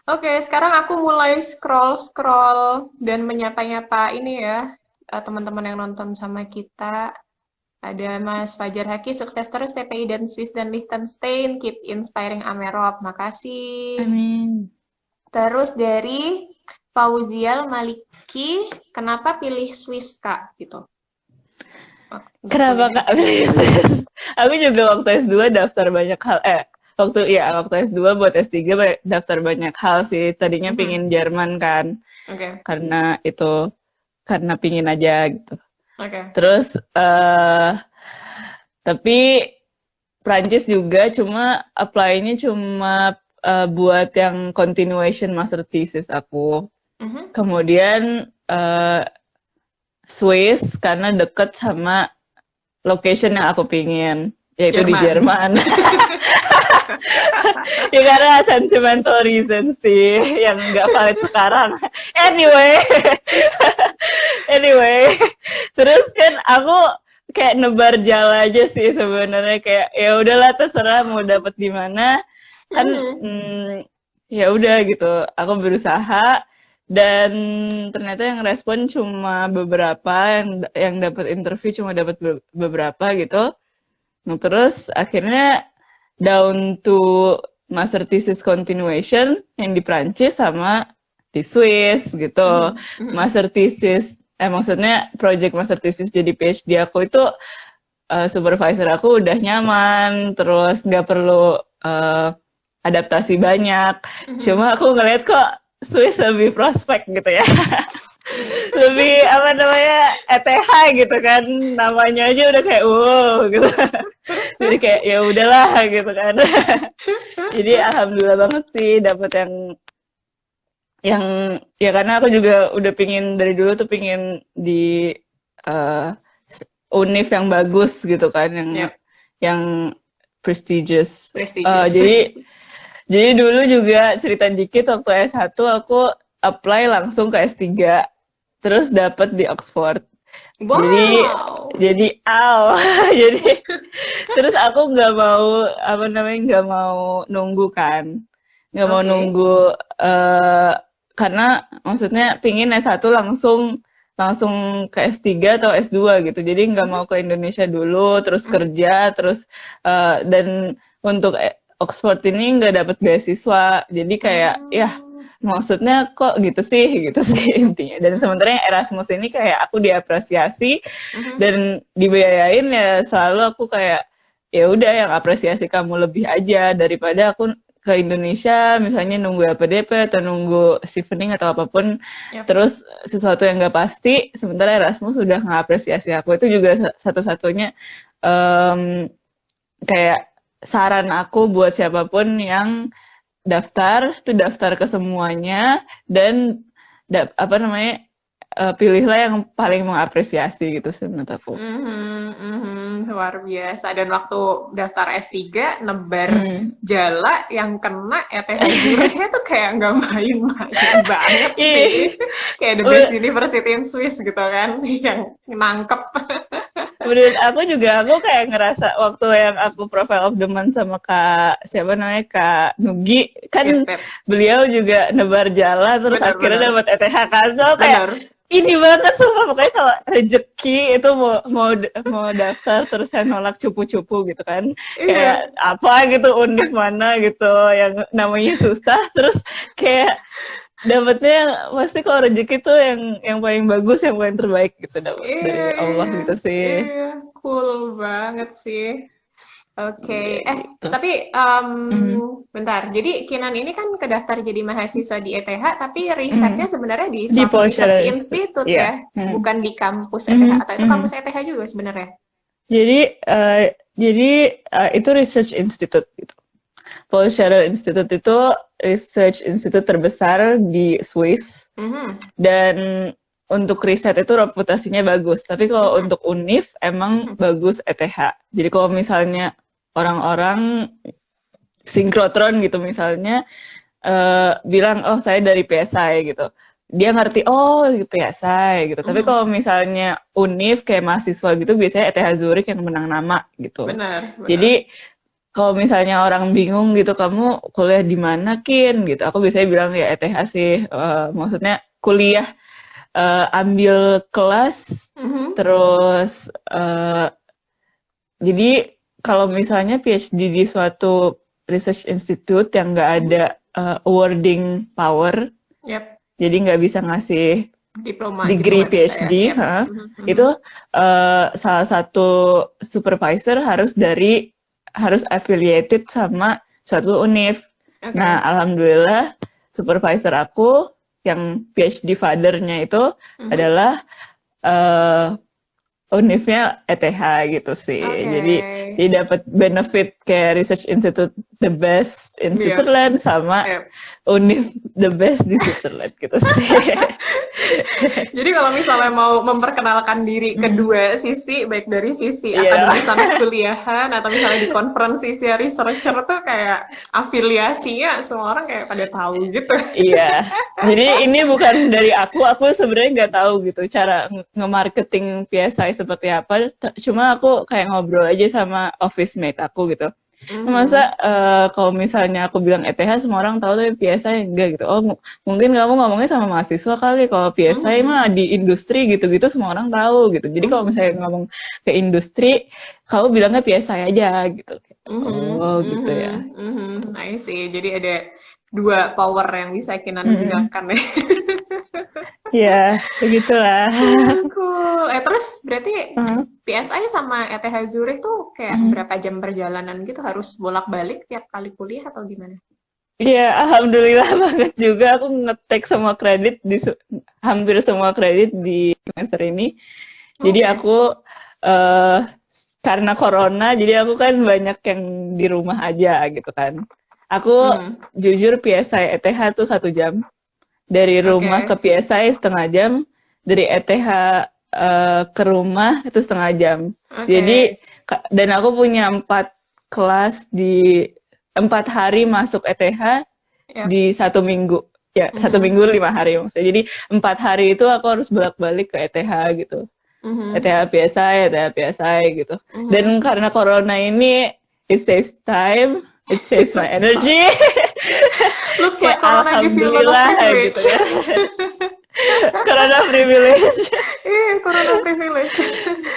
Oke, sekarang aku mulai scroll dan menyapa-nyapa ini ya, teman-teman yang nonton sama kita. Ada Mas Fajar Haki, sukses terus PPI dan Swiss dan Liechtenstein, keep inspiring Amerop, makasih. Amin. Terus dari Fauzial Maliki, kenapa pilih Swiss Kak? Gitu. Kenapa Kak pilih Swiss? Aku juga waktu S2 daftar banyak hal, waktu S2 buat S3 daftar banyak hal sih. Tadinya pingin Jerman kan. Karena pingin aja gitu. Terus tapi Prancis juga, cuma apply-nya cuma buat yang continuation master thesis aku. Kemudian Swiss karena deket sama location yang aku pingin, yaitu di Jerman. Ya karena sentimental reason sih yang nggak valid sekarang. Anyway, terus kan aku kayak nebar jala aja sih sebenarnya, kayak ya udahlah terserah mau dapat di mana kan. Ya udah gitu, aku berusaha dan ternyata yang respon cuma beberapa, yang dapat interview cuma dapat beberapa gitu. Nah, terus akhirnya down to master thesis continuation yang di Prancis sama di Swiss gitu. Master thesis, maksudnya project master thesis jadi PhD aku itu supervisor aku udah nyaman, terus nggak perlu adaptasi banyak. Cuma aku ngeliat kok Swiss lebih prospek gitu ya. Lebih apa namanya, ETH gitu kan, namanya aja udah kayak wow gitu. Jadi kayak ya udahlah gitu kan. Jadi alhamdulillah banget sih dapet yang ya, karena aku juga udah pingin dari dulu tuh pingin di univ yang bagus gitu kan, yang prestigious. Jadi dulu juga cerita dikit, waktu S1 aku apply langsung ke S3. Terus dapat di Oxford. Wow. Jadi jadi terus aku nggak mau nunggu kan. Nggak mau nunggu karena maksudnya pingin S1 langsung ke S3 atau S2 gitu. Jadi nggak mau ke Indonesia dulu, terus kerja, terus dan untuk Oxford ini nggak dapat beasiswa. Jadi kayak maksudnya kok gitu sih intinya. Dan sementara yang Erasmus ini kayak aku diapresiasi dan dibiayain, ya selalu aku kayak ya udah, yang apresiasi kamu lebih aja daripada aku ke Indonesia misalnya nunggu LPDP atau nunggu Stevening atau apapun, terus sesuatu yang nggak pasti. Sementara Erasmus sudah ngapresiasi aku. Itu juga satu-satunya kayak saran aku buat siapapun yang daftar ke semuanya, dan pilihlah yang paling mengapresiasi gitu sih menurut aku. Luar biasa. Dan waktu daftar S3 nebar jala yang kena ETH Zurich tuh kayak nggak main-main banget sih. Kayak the best university in Swiss gitu kan, yang nangkep. Menurut aku kayak ngerasa waktu yang aku profile of the month sama Kak Nugi kan, beliau juga nebar jala terus akhirnya dapat ETH kan, so kayak ini banget sumpah, pokoknya kalau rezeki itu mau daftar terus saya nolak cupu-cupu gitu kan, kayak apa gitu, univ mana gitu yang namanya susah, terus kayak dapatnya pasti kalau rezeki tuh yang paling bagus, yang paling terbaik gitu dapat dari Allah gitu sih. Cool banget sih. Oke, Gitu. tapi bentar. Jadi Kinan ini kan kedaftar jadi mahasiswa di ETH, tapi risetnya sebenarnya di suatu Paul research Scherrer institute Institute. ya, bukan di kampus ETH, atau itu kampus ETH juga sebenarnya? Jadi itu research institute gitu. Paul Scherrer Institute itu research institute terbesar di Swiss, dan untuk riset itu reputasinya bagus. Tapi kalau untuk univ emang bagus ETH. Jadi kalau misalnya orang-orang sinkrotron gitu misalnya bilang, oh saya dari PSI gitu, dia ngerti, oh PSI gitu. Tapi kalau misalnya univ kayak mahasiswa gitu, biasanya ETH Zurich yang menang nama gitu. Benar. Jadi kalau misalnya orang bingung gitu, kamu kuliah di mana Kin gitu, aku biasanya bilang ya ETH sih. Maksudnya kuliah, ambil kelas, terus jadi kalau misalnya PhD di suatu research institute yang nggak ada awarding power, jadi nggak bisa ngasih diploma, degree gitu PhD, itu salah satu supervisor harus affiliated sama suatu univ. Nah, alhamdulillah supervisor aku yang PhD father-nya itu adalah univnya ETH gitu sih. Jadi dapat benefit kayak research institute the best in Switzerland sama univ the best di Switzerland gitu sih. Jadi kalau misalnya mau memperkenalkan diri kedua sisi, baik dari sisi akademik sama kuliahan, atau misalnya di conference sisi researcher tuh kayak afiliasinya semua orang kayak pada tahu gitu. Iya. Jadi ini bukan dari aku sebenarnya nggak tahu gitu cara nge-marketing PSI seperti apa. Cuma aku kayak ngobrol aja sama office mate aku gitu. Masa kalau misalnya aku bilang ETH semua orang tahu, tapi PSI enggak gitu. Oh, mungkin kamu ngomongnya sama mahasiswa kali. Kalau PSI mah di industri gitu-gitu semua orang tahu gitu. Jadi kalau misalnya ngomong ke industri, kamu bilangnya PSI aja gitu. Oh gitu ya. I see. Jadi ada dua power yang bisa Kinan gunakan ya. Ya, begitulah. Cool. Terus berarti PSI sama ETH Zurich tuh kayak berapa jam perjalanan gitu, harus bolak-balik tiap kali kuliah atau gimana? Iya, alhamdulillah banget juga aku ngetek semua kredit hampir semua kredit di semester ini. Jadi aku karena corona, jadi aku kan banyak yang di rumah aja gitu kan. Aku jujur PSI ETH tuh 1 jam. Dari rumah ke PSI setengah jam, dari ETH ke rumah itu setengah jam. Jadi, dan aku punya 4 kelas di 4 hari masuk ETH di 1 minggu. Ya, 1 minggu 5 hari maksudnya. Jadi 4 hari itu aku harus bolak-balik ke ETH gitu. ETH PSI gitu. Dan karena corona ini, it saves time, it saves my energy. Looks like corona give you a lot of privilege. Gitu ya. Corona privilege. Iya, corona privilege.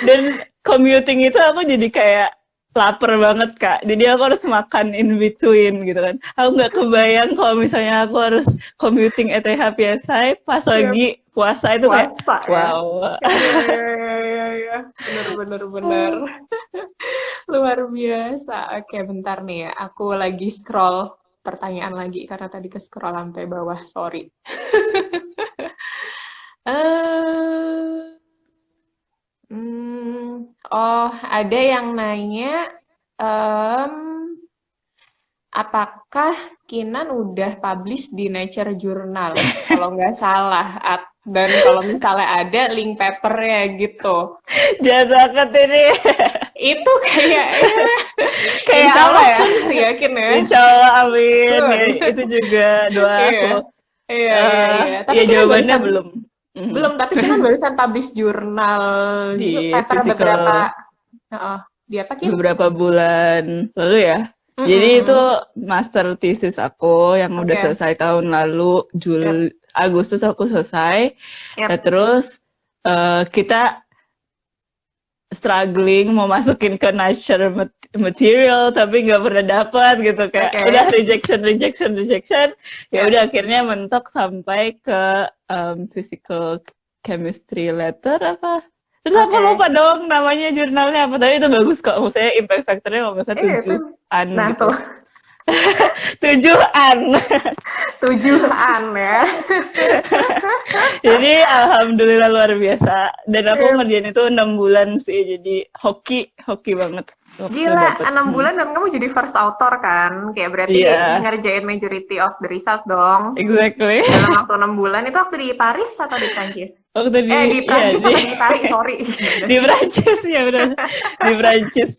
Dan commuting itu aku jadi kayak lapar banget Kak. Jadi aku harus makan in between gitu kan. Aku nggak kebayang kalau misalnya aku harus commuting ETH PSI pas lagi puasa itu kayak wow. Iya. Bener. Luar biasa. Oke, bentar nih ya. Aku lagi scroll pertanyaan lagi karena tadi ke scroll sampai bawah, sorry. Oh, ada yang nanya, apakah Kinan udah publish di Nature Journal? Kalau nggak salah, dan kalau misalnya ada link papernya gitu. Jangan banget ini. Itu kayaknya kayak apa ya? Sih yakin ya. Insya Allah, amin. Ya, itu juga doa aku. Iya. Tapi ya jawabannya belum. Belum, tapi kan barusan publish jurnal di paper physical. Beberapa bulan lalu ya. Jadi itu master thesis aku yang udah selesai tahun lalu, Agustus aku selesai. Yap. Nah, terus kita struggling mau masukin ke nature material tapi nggak pernah dapat gitu, kayak udah rejection. Ya udah akhirnya mentok sampai ke physical chemistry letter apa. Terus aku lupa dong namanya jurnalnya apa, tapi itu bagus kok. Maksudnya impact factor-nya kalau nggak salah 7-an Nah, gitu. tuh. 7-an. 7-an ya. Jadi alhamdulillah luar biasa. Dan aku ngerjain itu 6 bulan sih. Jadi hoki banget. Gila, 6 bulan dan kamu jadi first author kan? Kayak berarti ngerjain majority of the result dong. Exactly. Dalam waktu 6 bulan. Itu waktu di Paris atau di Prancis? Waktu di Prancis atau di Paris, sorry. Di Prancis, ya benar. Di Prancis.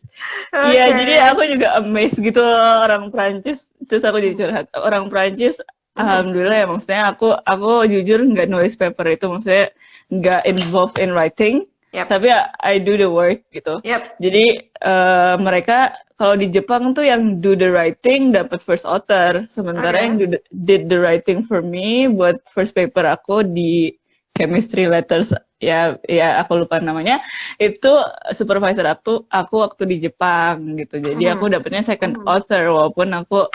Iya, jadi aku juga amazed gitu loh orang Prancis. Terus aku jadi curhat. Orang Prancis, alhamdulillah ya, maksudnya aku jujur nggak nulis paper itu, maksudnya nggak involved in writing. Tapi I do the work gitu. Jadi mereka kalau di Jepang tuh yang do the writing dapat first author, sementara yang did the writing for me buat first paper aku di chemistry letters, ya aku lupa namanya, itu supervisor aku waktu di Jepang gitu. Jadi aku dapetnya second author walaupun aku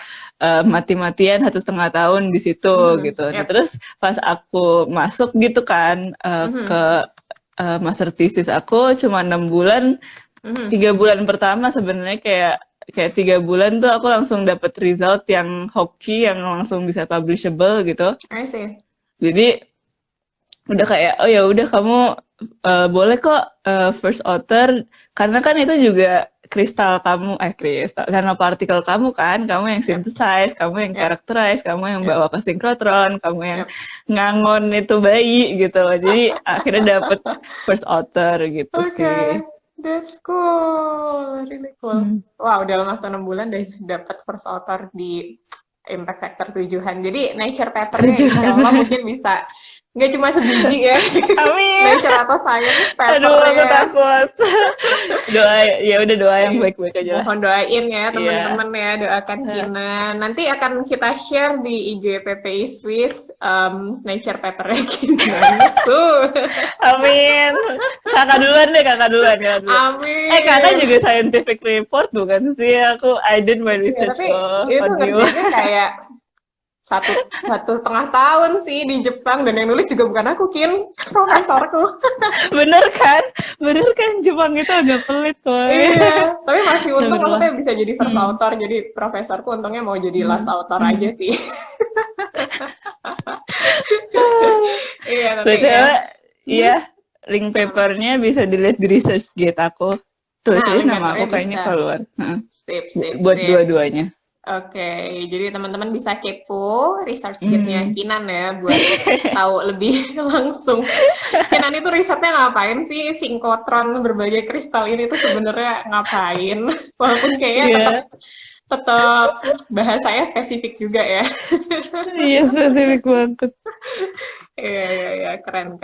mati-matian 1,5 tahun di situ gitu. Nah, terus pas aku masuk gitu kan ke master thesis aku cuma 6 bulan, 3 bulan pertama sebenarnya kayak 3 bulan tuh aku langsung dapet result yang hoki, yang langsung bisa publishable gitu. I see. Jadi udah kayak oh ya udah kamu boleh kok first author, karena kan itu juga nanopartikel kamu kan, kamu yang synthesize, kamu yang characterize, kamu yang bawa ke synchrotron, kamu yang ngangon itu bayi gitu. Jadi akhirnya dapet first author gitu sih. That's cool, really cool. Wow, dalam waktu 6 bulan dapat first author di impact factor 7-an. Jadi nature papernya insya Allah mungkin bisa nggak cuma sebiji ya. Amin. Nature atau science papernya. Aduh, aku takut. Doa yang baik-baik aja. Mohon doain ya teman-teman ya, doakan Kina. Nanti akan kita share di IG PPI Swiss nature papernya Kina. Amin. Kakak duluan deh. Amin. Kakak juga scientific report bukan sih? I did my research itu ngerjainnya kayak satu setengah tahun sih di Jepang, dan yang nulis juga bukan aku, Kin, profesorku. Bener kan Jepang itu agak pelit kok. Iya, tapi masih untung aku bisa jadi first author, jadi profesorku untungnya mau jadi last author aja sih. Iya, tapi iya, link papernya bisa dilihat di research gate aku. Tuh, nama aku kayaknya keluar. Sip. Buat dua-duanya. Oke, jadi teman-teman bisa kepo research kit-nya Kinan ya buat tahu lebih langsung. Kinan itu risetnya ngapain sih? Synchrotron berbagai kristal ini tuh sebenarnya ngapain? Walaupun kayaknya tetap bahasanya spesifik juga ya. Iya, spesifik banget. Iya, keren.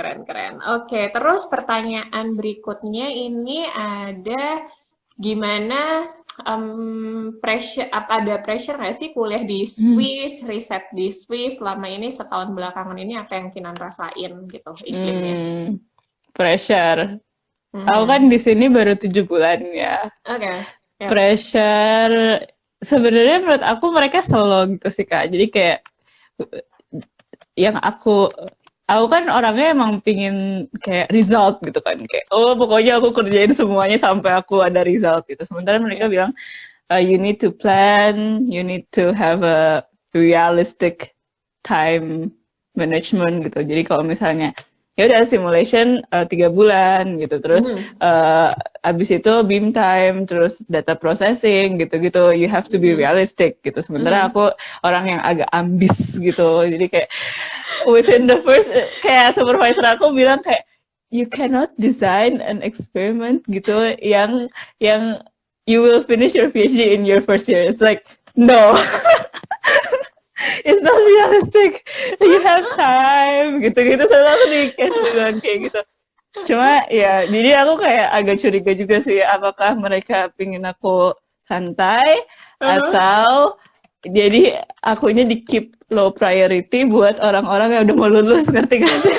Oke, terus pertanyaan berikutnya ini ada gimana ada pressure nggak sih kuliah di Swiss, riset di Swiss selama ini setahun belakangan ini, apa yang Kinan rasain gitu iklimnya? Pressure. Aku kan di sini baru 7 bulan ya. Oke. Pressure sebenarnya menurut aku mereka slow gitu sih Kak. Jadi kayak yang aku kan orangnya emang pingin kayak result gitu kan, kayak pokoknya aku kerjain semuanya sampai aku ada result gitu. Sementara mereka bilang you need to plan, you need to have a realistic time management gitu. Jadi kalau misalnya ya udah simulation 3 bulan gitu, terus abis itu beam time, terus data processing gitu-gitu, you have to be realistic gitu. Sementara aku orang yang agak ambis gitu, jadi kayak within the first, kayak supervisor aku bilang kayak you cannot design an experiment gitu yang you will finish your PhD in your first year. It's like no. It's not realistic. You have time, gitu-gitu. Selalu aku dikasih kayak gitu. Cuma ya, jadi aku kayak agak curiga juga sih, apakah mereka pingin aku santai atau Jadi akunya di keep low priority buat orang-orang yang udah mau lulus, ngerti gak sih?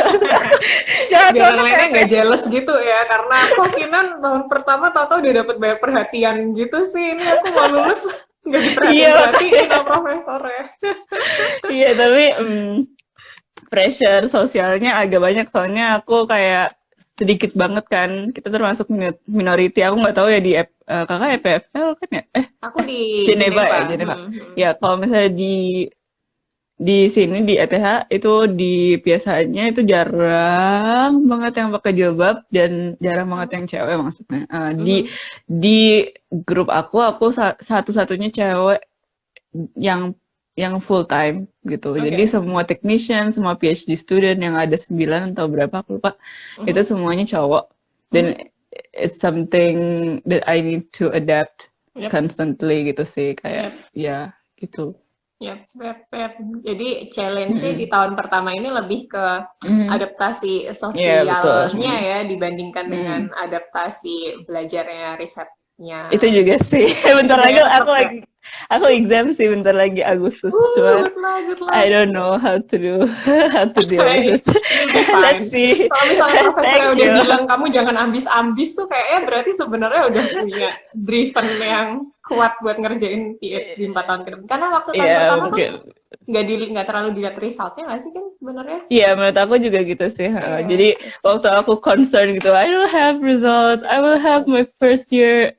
Jangan Biar yang banget lainnya ya. nggak jealous gitu ya, karena kok Kinan tahun pertama tau-tau udah dapet banyak perhatian gitu sih. Ini aku mau lulus nggak Iya, diperhatiin sama profesor ya. iya tapi pressure sosialnya agak banyak soalnya aku kayak sedikit banget kan. Kita termasuk minority. Aku nggak tahu ya di kakak EPFL kan ya? Aku di Geneva Geneva. ya, Geneva. Ya, kalau misalnya di sini di ETH itu di biasanya itu jarang banget yang pakai jilbab dan jarang banget yang cewek maksudnya. Di grup aku satu-satunya cewek yang full time gitu. Jadi semua technician, semua PhD student yang ada 9 atau berapa aku lupa, itu semuanya cowok. Dan it's something that I need to adapt constantly gitu sih, kayak ya gitu. Yep. Jadi challenge-nya di tahun pertama ini lebih ke adaptasi Iya, betul. sosialnya ya dibandingkan dengan adaptasi belajarnya, risetnya. Itu juga sih. Bentar lagi aku exam sih bentar lagi Agustus. Cuma Good luck. I don't know how to deal with it. Let's see. Kalau misalnya profesornya Thank udah you. bilang kamu jangan ambis-ambis tuh kayaknya berarti sebenarnya udah punya driven yang kuat buat ngerjain PhD 4 tahun ke depan. Karena waktu tahun pertama mungkin. kan nggak terlalu dilihat resultnya nggak sih kan sebenarnya? Iya, menurut aku juga gitu sih. Jadi waktu aku concern gitu, I don't have results. I will have my first year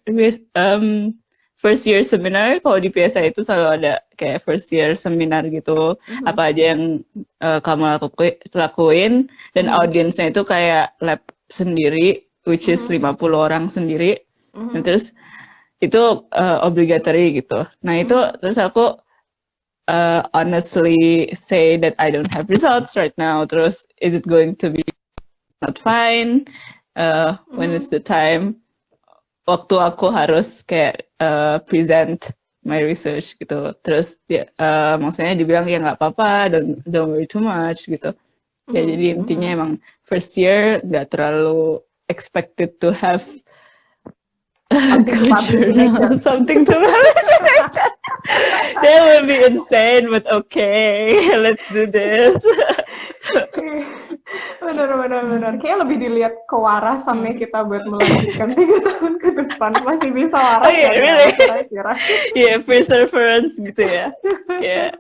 seminar. Kalau di PSA itu selalu ada kayak first year seminar gitu. Apa aja yang kamu lakuin dan audiensnya itu kayak lab sendiri, which is 50 orang sendiri. Dan terus itu obligatory gitu. Nah itu terus aku honestly say that I don't have results right now. Terus is it going to be not fine when it's the time? Waktu aku harus kayak present my research gitu. Terus maksudnya dibilang ya nggak apa-apa, don't worry too much gitu. Ya jadi intinya emang first year nggak terlalu expected to have something to publish. That would be insane, but okay, let's do this. Benar. Kayaknya lebih dilihat kewarasannya kita buat melanjutkan 3 tahun ke depan masih bisa waras. Oh yeah, really? Kira-kira. Yeah, perseverance gitu ya. Yeah.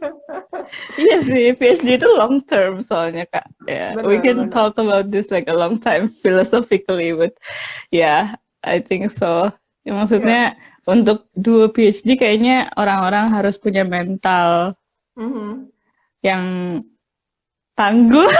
Iya sih, PhD itu long term soalnya Kak. Yeah, we can talk about this like a long time philosophically, but yeah, I think so. Ya, maksudnya untuk 2 PhD kayaknya orang-orang harus punya mental yang tangguh.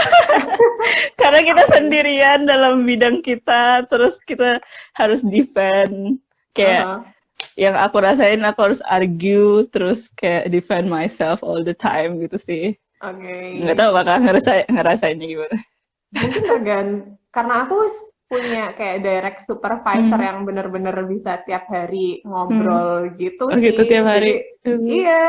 Karena kita sendirian dalam bidang kita, terus kita harus defend. Kayak yang aku rasain, aku harus argue, terus kayak defend myself all the time gitu sih. Nggak tahu bakal ngerasainnya gimana. Mungkin karena aku punya kayak direct supervisor yang bener-bener bisa tiap hari ngobrol gitu sih. Gitu tiap hari. Jadi, iya,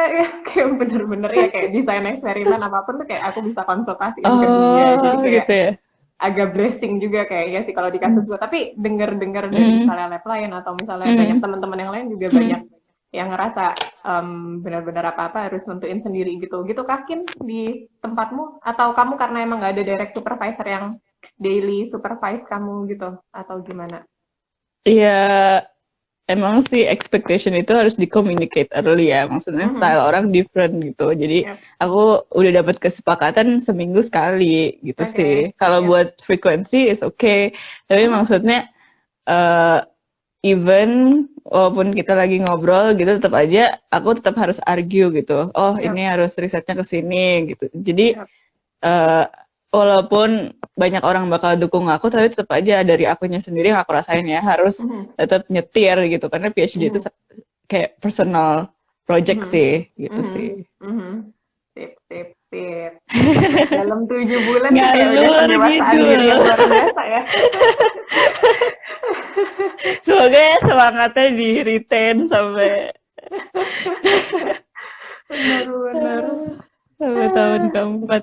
kayak bener-bener ya kayak desain eksperimen apapun tuh kayak aku bisa konsultasiin ke dia. Jadi kayak gitu ya? Agak blessing juga kayaknya sih kalau di kasus gue. Tapi denger-denger dari misalnya lab lain atau misalnya banyak teman-teman yang lain juga banyak yang ngerasa benar-benar apa-apa harus nentuin sendiri gitu. Gitu Kakin di tempatmu? Atau kamu karena emang nggak ada direct supervisor yang daily supervise kamu gitu atau gimana? Iya, emang sih expectation itu harus di-communicate early ya. Maksudnya style orang different gitu. Jadi aku udah dapat kesepakatan seminggu sekali gitu sih. Kalau buat frekuensi is okay. Tapi maksudnya even walaupun kita lagi ngobrol gitu tetap aja aku tetap harus argue gitu. Oh, ini harus risetnya ke sini gitu. Jadi walaupun banyak orang bakal dukung aku, tapi tetap aja dari akunya sendiri yang aku rasain ya harus tetap nyetir gitu, karena PhD itu kayak personal project sih, gitu sih. Sip. Dalam 7 bulan kayak udah pendewasaan diri yang luar biasa ya. Semoga ya semangatnya di retain sampai benar. Sampai tahun keempat.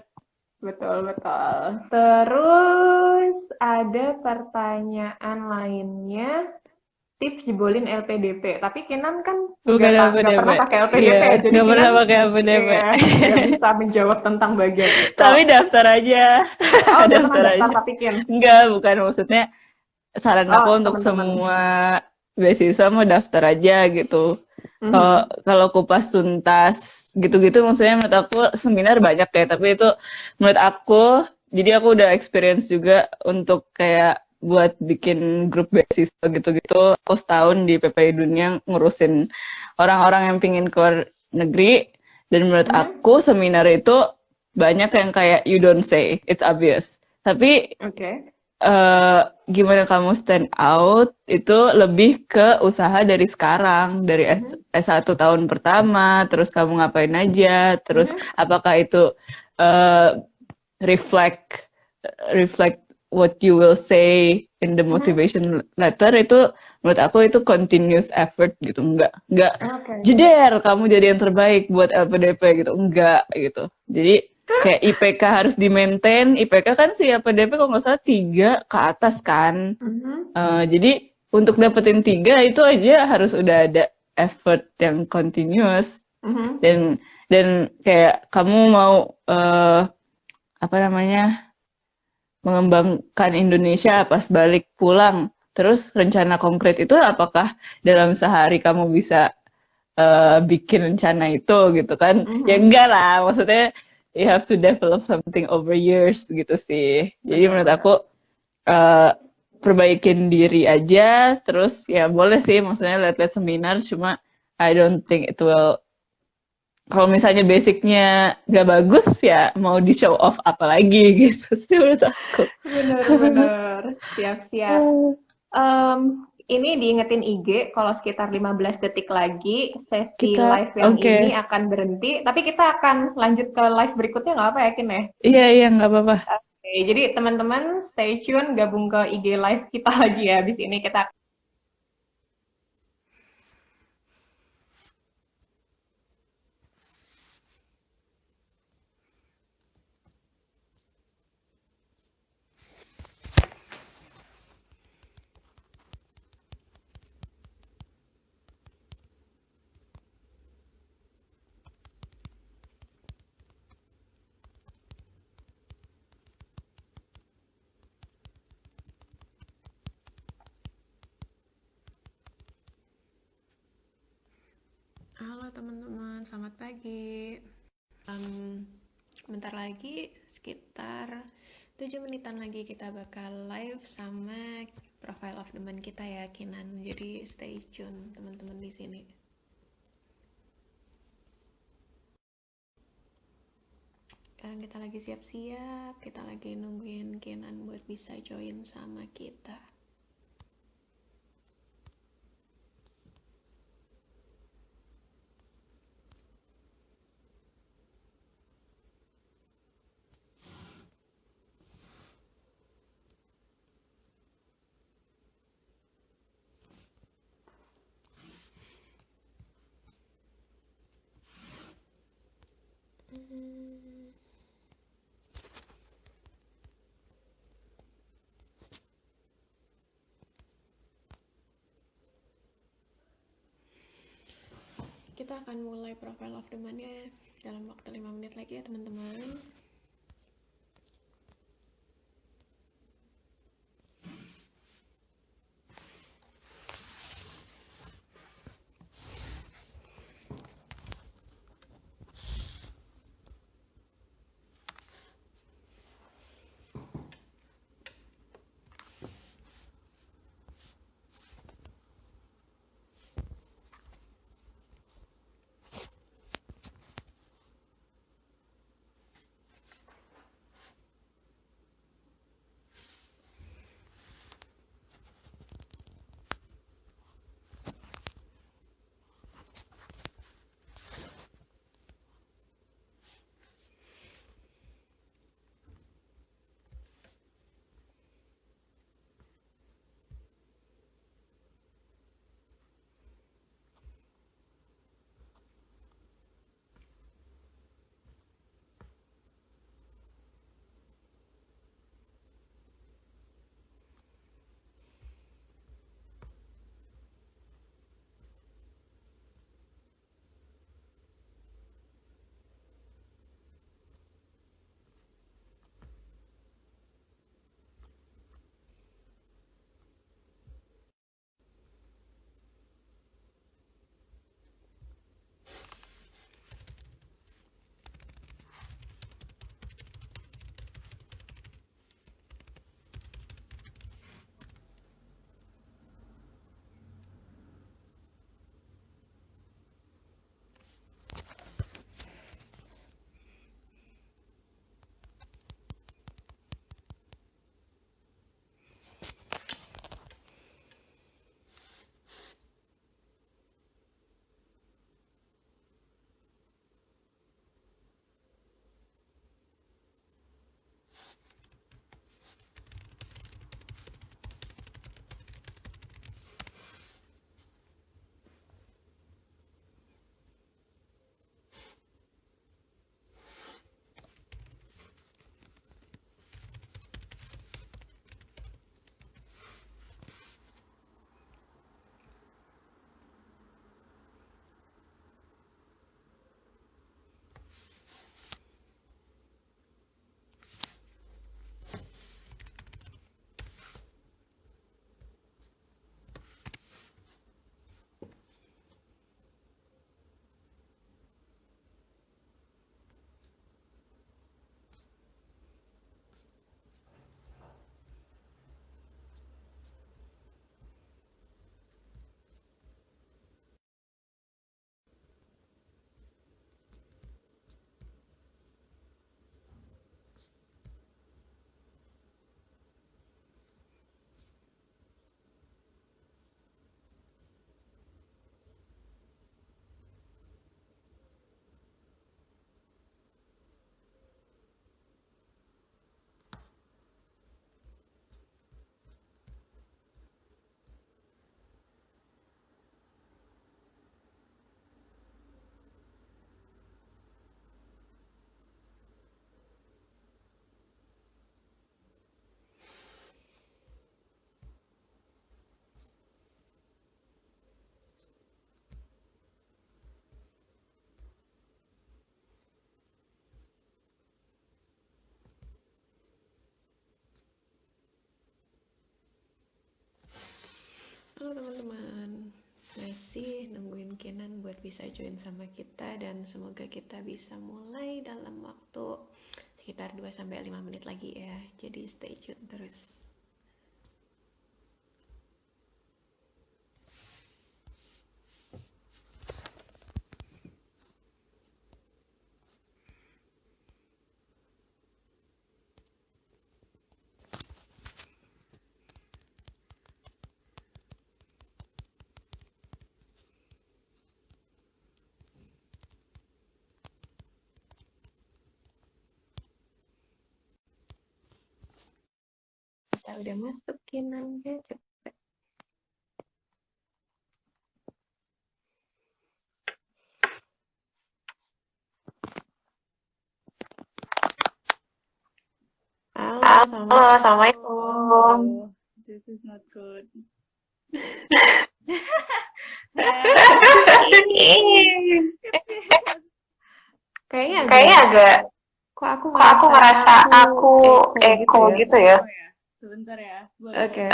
Betul. Terus ada pertanyaan lainnya. tips jebolin LPDP. Tapi Kinan kan Bukan nggak LPDP. pernah pakai Iya, LPDP ya, jadi nggak pernah Kinan pakai LPDP. nggak bisa menjawab tentang bagian itu. Tapi daftar aja. Oh, udah pernah Daftar daftar aja. tapi Kin? Enggak, bukan maksudnya saran aku Oh, untuk teman-teman. semua beasiswa mau daftar aja gitu. Kalau kalau kupas tuntas gitu-gitu maksudnya menurut aku seminar banyak ya, tapi itu menurut aku jadi aku udah experience juga untuk kayak buat bikin grup beasiswa gitu-gitu. Aku setahun di PPI Dunia ngurusin orang-orang yang pingin keluar negeri, dan menurut aku seminar itu banyak yang kayak you don't say, it's obvious. Tapi Oke. gimana kamu stand out itu lebih ke usaha dari sekarang, dari S1 tahun pertama, terus kamu ngapain aja, terus apakah itu uh, reflect reflect what you will say in the motivation letter. Itu menurut aku itu continuous effort gitu, nggak Oke. jeder kamu jadi yang terbaik buat LPDP gitu, enggak gitu. Jadi kayak IPK harus di-maintain. IPK kan si LPDP kalau nggak salah 3 ke atas kan. Jadi untuk dapetin 3 itu aja harus udah ada effort yang continuous. Dan kayak kamu mau apa namanya, mengembangkan Indonesia pas balik pulang. Terus rencana konkret itu apakah dalam sehari kamu bisa bikin rencana itu gitu kan? Ya enggak lah, maksudnya you have to develop something over years gitu sih. Jadi menurut aku perbaikin diri aja, terus ya boleh sih maksudnya lihat-lihat seminar, cuma I don't think it will, kalau misalnya basicnya nggak bagus ya mau di show off apa lagi gitu sih menurut aku. Bener-bener. Siap-siap. Ini diingetin IG kalau sekitar 15 detik lagi sesi Kita live yang oke. ini akan berhenti. Tapi kita akan lanjut ke live berikutnya, nggak apa yakin ya? Iya nggak apa-apa. Oke, jadi teman-teman stay tune, gabung ke IG live kita lagi ya. Habis ini kita Halo teman-teman, selamat pagi. Bentar lagi, sekitar 7 menitan lagi kita bakal live sama profile of the month kita ya, Kinan. Jadi stay tune teman-teman di sini. Sekarang kita lagi siap-siap, kita lagi nungguin Kinan buat bisa join sama kita. Kita akan mulai profile of the month ya dalam waktu 5 menit lagi ya teman-teman. Halo teman-teman, masih nungguin Kinan buat bisa join sama kita dan semoga kita bisa mulai dalam waktu sekitar 2-5 menit lagi ya. Jadi stay tune terus. Kita udah masuk Kinan ya, cepet. Halo, assalamualaikum. This is not good. Kayaknya agak. Kok aku ngerasa aku echo gitu ya? Oh ya, sebentar ya. Oke.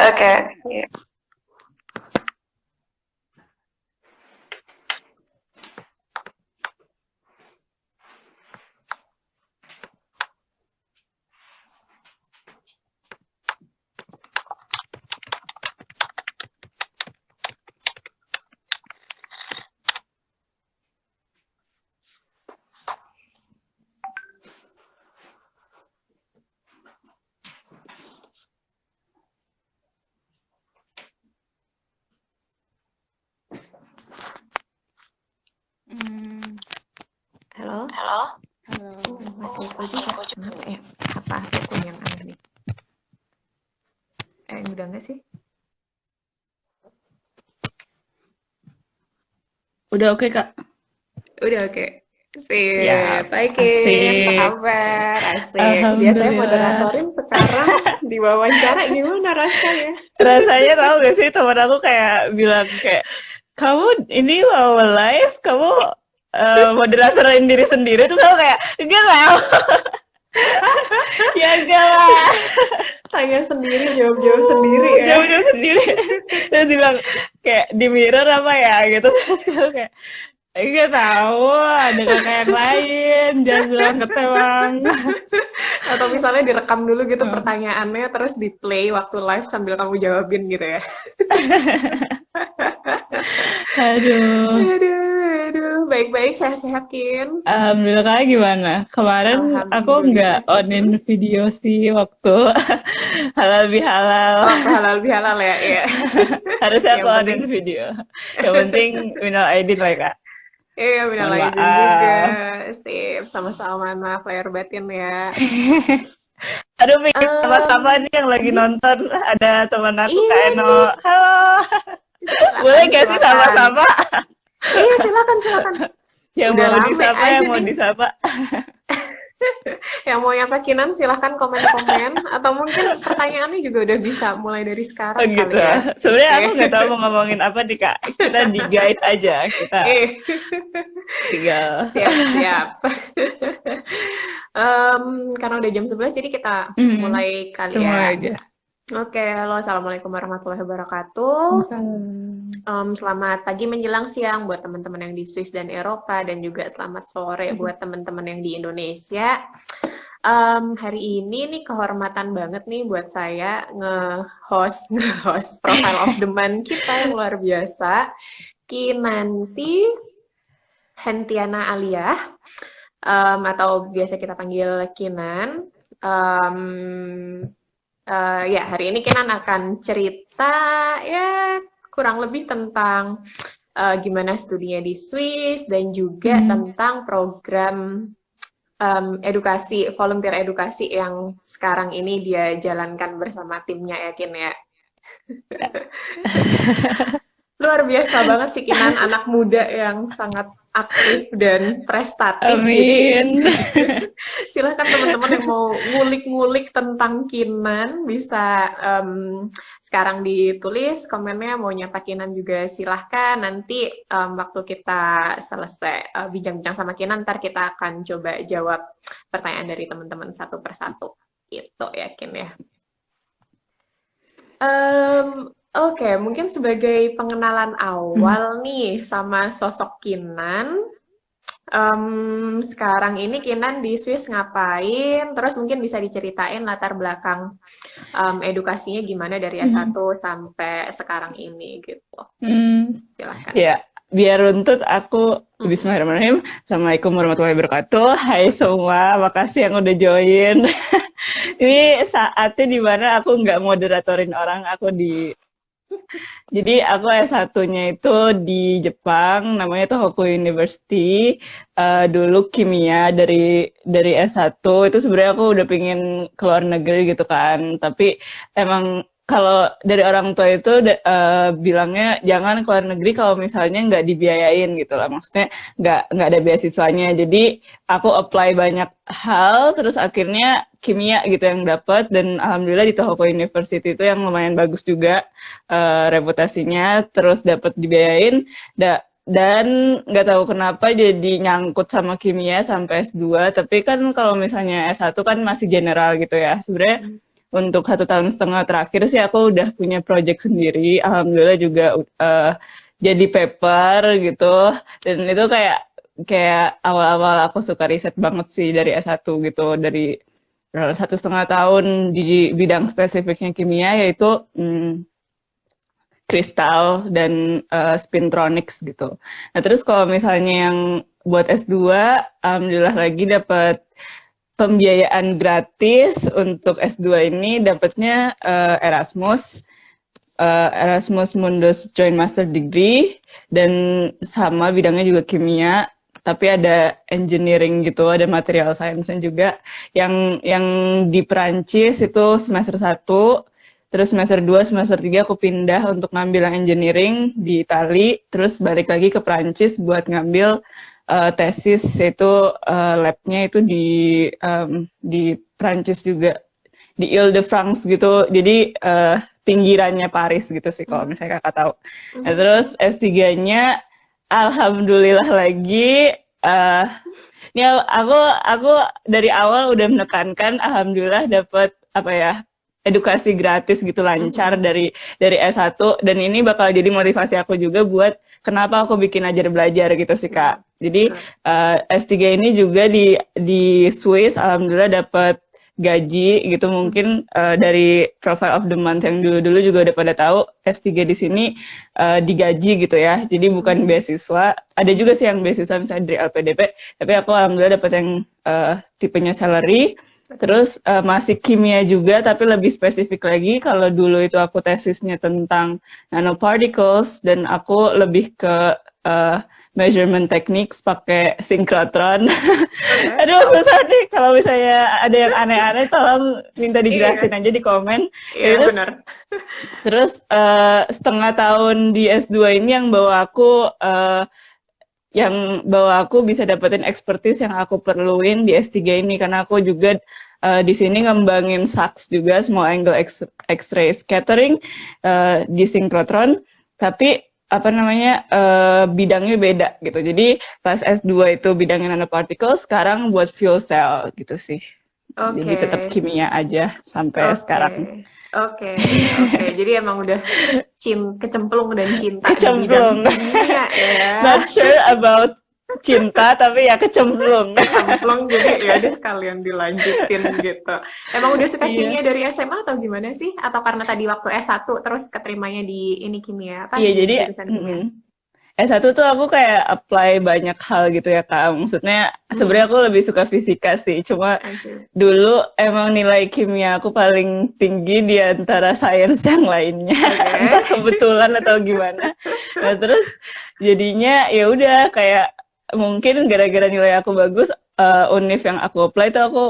Halo. Halo. Masih echo juga. Apa aku yang aneh nih? Udah nggak sih? Udah oke, Kak. Udah oke. Siap. Baik, Asik. apa kabar? Asik. Alhamdulillah. Biasanya moderatorin sekarang diwawancara gimana rasanya? Rasanya tahu gak sih, teman aku kayak bilang kayak, kamu ini mau live, kamu moderatorin diri sendiri, tuh aku kayak, enggak tahu. Ya enggak lah. Tanya sendiri, jawab-jawab sendiri ya. Jauh-jauh sendiri. Terus dibilang kayak di mirror apa ya gitu. Terus aku kayak, enggak tahu, ada kakak yang lain, jangan bilang ketewang. Atau misalnya direkam dulu gitu pertanyaannya, terus di play waktu live sambil kamu jawabin gitu ya. Aduh. Baik-baik, sehat-sehat, Kin. Alhamdulillah, Kak, gimana? Kemarin aku nggak onin video sih waktu halal bihalal. Oh, halal bihalal ya, iya. Harusnya aku Yang onin video. Yang penting minal aidin lah, Kak. Iya, minal Mohon aidin maaf. juga. Sip, sama-sama maaf lahir batin ya. Aduh, mikir sama-sama nih yang lagi nonton. Ada teman aku, Kak Eno. Halo. Boleh gak sih sama-sama? Iya, silakan. Yang Udah mau rame disapa, aja yang mau nih. disapa. Yang mau nyapa Kinan silahkan komen-komen. Atau mungkin pertanyaannya juga udah bisa mulai dari sekarang Oh, gitu. kali ya. Sebenarnya aku nggak tahu mau ngomongin apa nih, Kak. Kita di guide aja. Kita tinggal. Siap. Karena udah jam 11 jadi kita mulai kali ya. Aja. Oke, halo, assalamualaikum warahmatullahi wabarakatuh. Selamat pagi menjelang siang buat teman-teman yang di Swiss dan Eropa, dan juga selamat sore buat teman-teman yang di Indonesia. Hari ini nih kehormatan banget nih buat saya nge-host Profile of the Month kita yang luar biasa, Kinanti Hentiana Aliyah, atau biasa kita panggil Kinan. Ya, hari ini Kinan akan cerita ya kurang lebih tentang gimana studinya di Swiss dan juga tentang program edukasi, volunteer edukasi yang sekarang ini dia jalankan bersama timnya ya, Kin ya. Luar biasa banget sih Kinan, anak muda yang sangat aktif dan prestatif. Amin. Jadi, silahkan teman-teman yang mau ngulik-ngulik tentang Kinan bisa sekarang ditulis komennya, mau nyapa Kinan juga silahkan. Nanti waktu kita selesai bincang-bincang sama Kinan, ntar kita akan coba jawab pertanyaan dari teman-teman satu persatu gitu ya, Kin ya. Oke, mungkin sebagai pengenalan awal nih sama sosok Kinan. Sekarang ini Kinan di Swiss ngapain? Terus mungkin bisa diceritain latar belakang edukasinya gimana dari S1 sampai sekarang ini gitu. Silakan. Ya, biar runtut aku Bismillahirrahmanirrahim. Assalamualaikum warahmatullahi wabarakatuh. Hai semua, makasih yang udah join. Ini saatnya dimana aku nggak moderatorin orang, jadi aku S1-nya itu di Jepang, namanya tuh Hoku University. Dulu kimia dari S1 itu sebenarnya aku udah pengen keluar negeri gitu kan. Tapi emang kalau dari orang tua itu bilangnya jangan keluar negeri kalau misalnya nggak dibiayain gitu lah. Maksudnya nggak ada beasiswanya. Jadi aku apply banyak hal, terus akhirnya kimia gitu yang dapat, dan alhamdulillah di Tohoku University itu yang lumayan bagus juga reputasinya, terus dapat dibiayain. Dan nggak tahu kenapa jadi nyangkut sama kimia sampai S2. Tapi kan kalau misalnya S1 kan masih general gitu ya. Sebenarnya untuk 1,5 tahun terakhir sih aku udah punya project sendiri. Alhamdulillah juga jadi paper gitu. Dan itu kayak awal-awal aku suka riset banget sih dari S1 gitu. Dari 1,5 tahun di bidang spesifiknya kimia, yaitu kristal dan spintronics gitu. Nah terus kalau misalnya yang buat S2, alhamdulillah lagi dapat pembiayaan gratis untuk S2 ini, dapatnya Erasmus Mundus Joint Master Degree, dan sama bidangnya juga kimia, tapi ada engineering gitu, ada material science-nya juga. Yang di Perancis itu semester 1, terus semester 2, semester 3 aku pindah untuk ngambil yang engineering di Itali, terus balik lagi ke Perancis buat ngambil tesis, itu labnya itu di Prancis juga, di Ile-de-France gitu, jadi pinggirannya Paris gitu sih kalau misalnya kakak tahu. Nah, terus S3-nya alhamdulillah lagi, ini aku dari awal udah menekankan alhamdulillah dapat edukasi gratis gitu, lancar dari S1, dan ini bakal jadi motivasi aku juga buat kenapa aku bikin Ajar Belajar gitu sih Kak. Jadi S3 ini juga di Swiss alhamdulillah dapat gaji gitu, mungkin dari Profile of the Month yang dulu-dulu juga udah pada tahu S3 di sini digaji gitu ya. Jadi bukan beasiswa, ada juga sih yang beasiswa misalnya dari LPDP, tapi aku alhamdulillah dapat yang tipenya salary. Terus masih kimia juga, tapi lebih spesifik lagi. Kalau dulu itu aku tesisnya tentang nanoparticles, dan aku lebih ke measurement techniques pakai synchrotron. Aduh susah nih, kalau misalnya ada yang aneh-aneh tolong minta dijelasin aja di komen. Iya benar. Terus setengah tahun di S2 ini yang bawa aku bisa dapetin expertise yang aku perluin di S3 ini, karena aku juga di sini ngembangin SAX juga, small angle X-ray scattering di synchrotron, tapi bidangnya beda gitu. Jadi pas S2 itu bidangnya nanoparticles, sekarang buat fuel cell gitu sih. Jadi tetap kimia aja sampai sekarang. Oke. Jadi emang udah kecemplung dan cinta Kecemplung. di bidang kimia ya. Not sure about cinta, tapi ya kecemplung. Jadi ya udah sekalian dilanjutin gitu. Emang udah suka kimia dari SMA atau gimana sih? Atau karena tadi waktu S1 terus keterimanya di ini kimia? Iya, jadi S1 tuh aku kayak apply banyak hal gitu ya Kak. Maksudnya sebenarnya aku lebih suka fisika sih. Cuma dulu emang nilai kimia aku paling tinggi di antara sains yang lainnya. Entah kebetulan atau gimana. Nah terus jadinya ya udah kayak mungkin gara-gara nilai aku bagus, univ yang aku apply tuh aku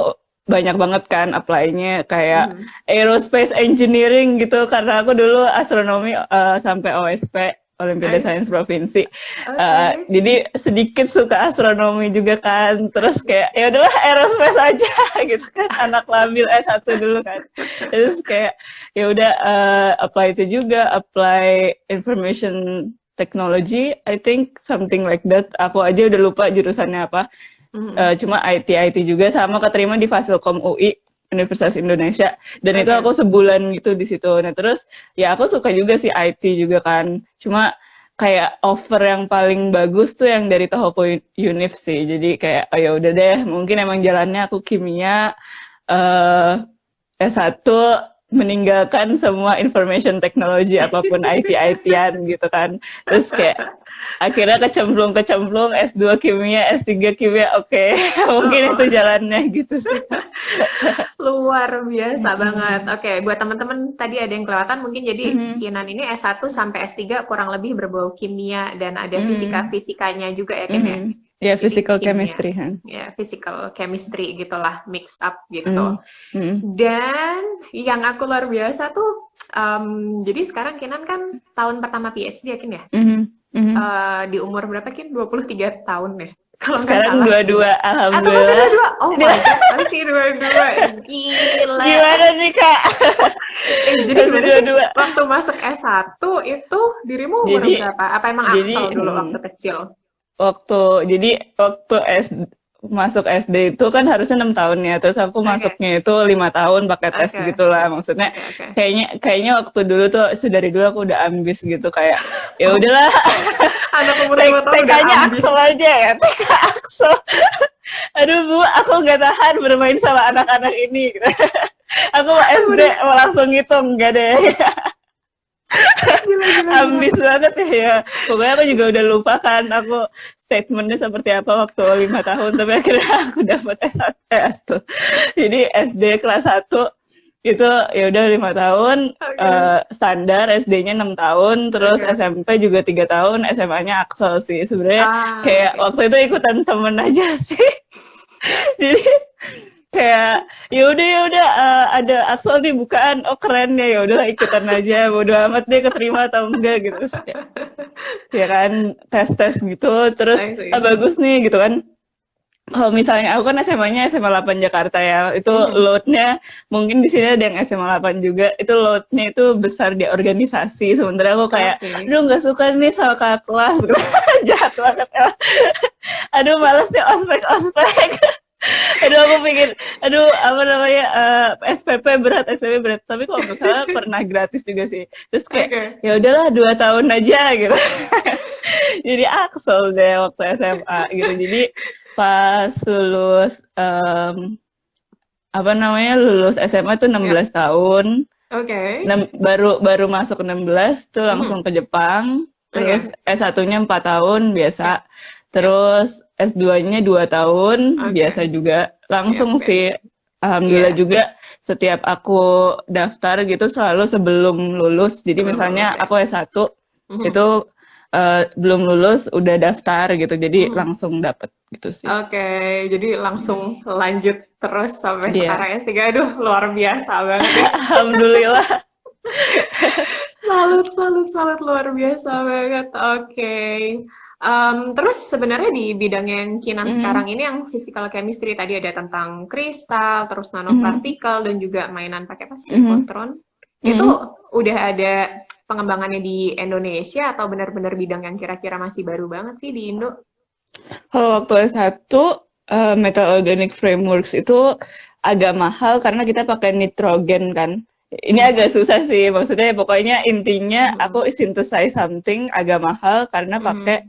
banyak banget kan apply-nya, kayak aerospace engineering gitu, karena aku dulu astronomi sampai OSP, Olimpiade Sains Provinsi. Jadi sedikit suka astronomi juga kan. Terus kayak ya udahlah aerospace aja gitu kan. Anak labil S1 dulu kan. Terus kayak ya udah apply itu juga, apply information technology, I think something like that. Aku aja udah lupa jurusannya apa. Cuma IT juga, sama keterima di Fasilkom UI. Universitas Indonesia, dan itu Oke. aku sebulan gitu di situ. Nah terus ya aku suka juga sih IT juga kan, cuma kayak offer yang paling bagus tuh yang dari Tohoku Univ sih. Jadi kayak oh ya udah deh, mungkin emang jalannya aku kimia, S1 meninggalkan semua information technology apapun IT-IT-an gitu kan. Terus kayak akhirnya kecemplung S2 kimia, S3 kimia, oke. Mungkin itu jalannya gitu sih. Luar biasa banget. Mm-mm. Oke, buat teman-teman tadi ada yang kelewatan mungkin jadi Mhm. Kinan ini S1 sampai S3 kurang lebih berbau kimia dan ada Mhm. fisika-fisikanya juga ya Kin ya. Mhm. Ya, Jadi physical kimia, chemistry. ya physical chemistry gitulah, mix up gitu. Mhm. Mhm. Dan yang aku luar biasa tuh, jadi sekarang Kinan kan tahun pertama PhD ya Kin ya. Mhm. Mhm. Di umur berapa Kin? 23 tahun ya, kalau nggak Sekarang salah. 22, Atau masih alhamdulillah. 22? Oh my God, masih 22. Gila. Gimana nih Kak? Jadi Masih gimana sih 22. waktu masuk S1 itu dirimu umur Jadi berapa? Apa emang Axel dulu waktu kecil? waktu masuk SD itu kan harusnya 6 tahun ya, terus aku masuknya itu 5 tahun pakai tes Oke. gitulah. Maksudnya Oke. kayaknya waktu dulu tuh dari dulu aku udah ambis gitu, kayak ya udahlah. Anak umur 5 tahun udah TK-nya ambis. Axel aja ya, TK Axel. Aduh Bu, aku nggak tahan bermain sama anak-anak ini. Aku SD mau langsung ngitung, enggak deh. Gila. Ambis banget ya. Pokoknya aku juga udah lupa kan aku statementnya seperti apa waktu 5 tahun, tapi akhirnya aku dapat S1. Jadi SD kelas 1 itu ya udah 5 tahun, standar, SD-nya 6 tahun, terus SMP juga 3 tahun, SMA-nya Axel sih. Sebenarnya kayak waktu itu ikutan temen aja sih. Jadi kayak ya udah ada Axel nih bukaan, oh keren ya udahlah ikutan aja, bodo amat deh keterima atau enggak gitu. Ya kan tes gitu, terus bagus nih gitu kan. Kalau misalnya aku kan SMA-nya SMA 8 Jakarta ya, itu load-nya mungkin di sini ada yang SMA 8 juga, itu load-nya itu besar di organisasi. Sementara aku kayak, aduh nggak suka nih sama kakak kelas, jahat banget ya. Aduh malas nih ospek. Aduh aku pikir, apa namanya, SPP berat. Tapi kalau nggak salah pernah gratis juga sih. Terus kayak, ya udahlah 2 tahun aja gitu. Jadi Axel deh waktu SMA gitu. Jadi pas lulus lulus SMA tuh 16 tahun. Baru masuk 16 tuh langsung ke Jepang. Terus S1-nya 4 tahun biasa. Terus S2-nya 2 tahun biasa juga. Langsung sih. Alhamdulillah juga setiap aku daftar gitu selalu sebelum lulus. Jadi misalnya aku S1 itu belum lulus udah daftar gitu, jadi langsung dapet gitu sih. Oke, jadi langsung lanjut terus sampai sekarang S3. Aduh, luar biasa banget ya. Alhamdulillah. Salut, luar biasa banget. Oke. Terus sebenarnya di bidang yang Kinan sekarang ini yang physical chemistry tadi ada tentang kristal, terus nanopartikel dan juga mainan pakai sinkotron. Itu udah ada pengembangannya di Indonesia atau benar-benar bidang yang kira-kira masih baru banget sih di Indo? Kalau waktu S1 Metal Organic Frameworks itu agak mahal karena kita pakai nitrogen kan. Ini agak susah sih, maksudnya pokoknya intinya aku synthesize something agak mahal karena pakai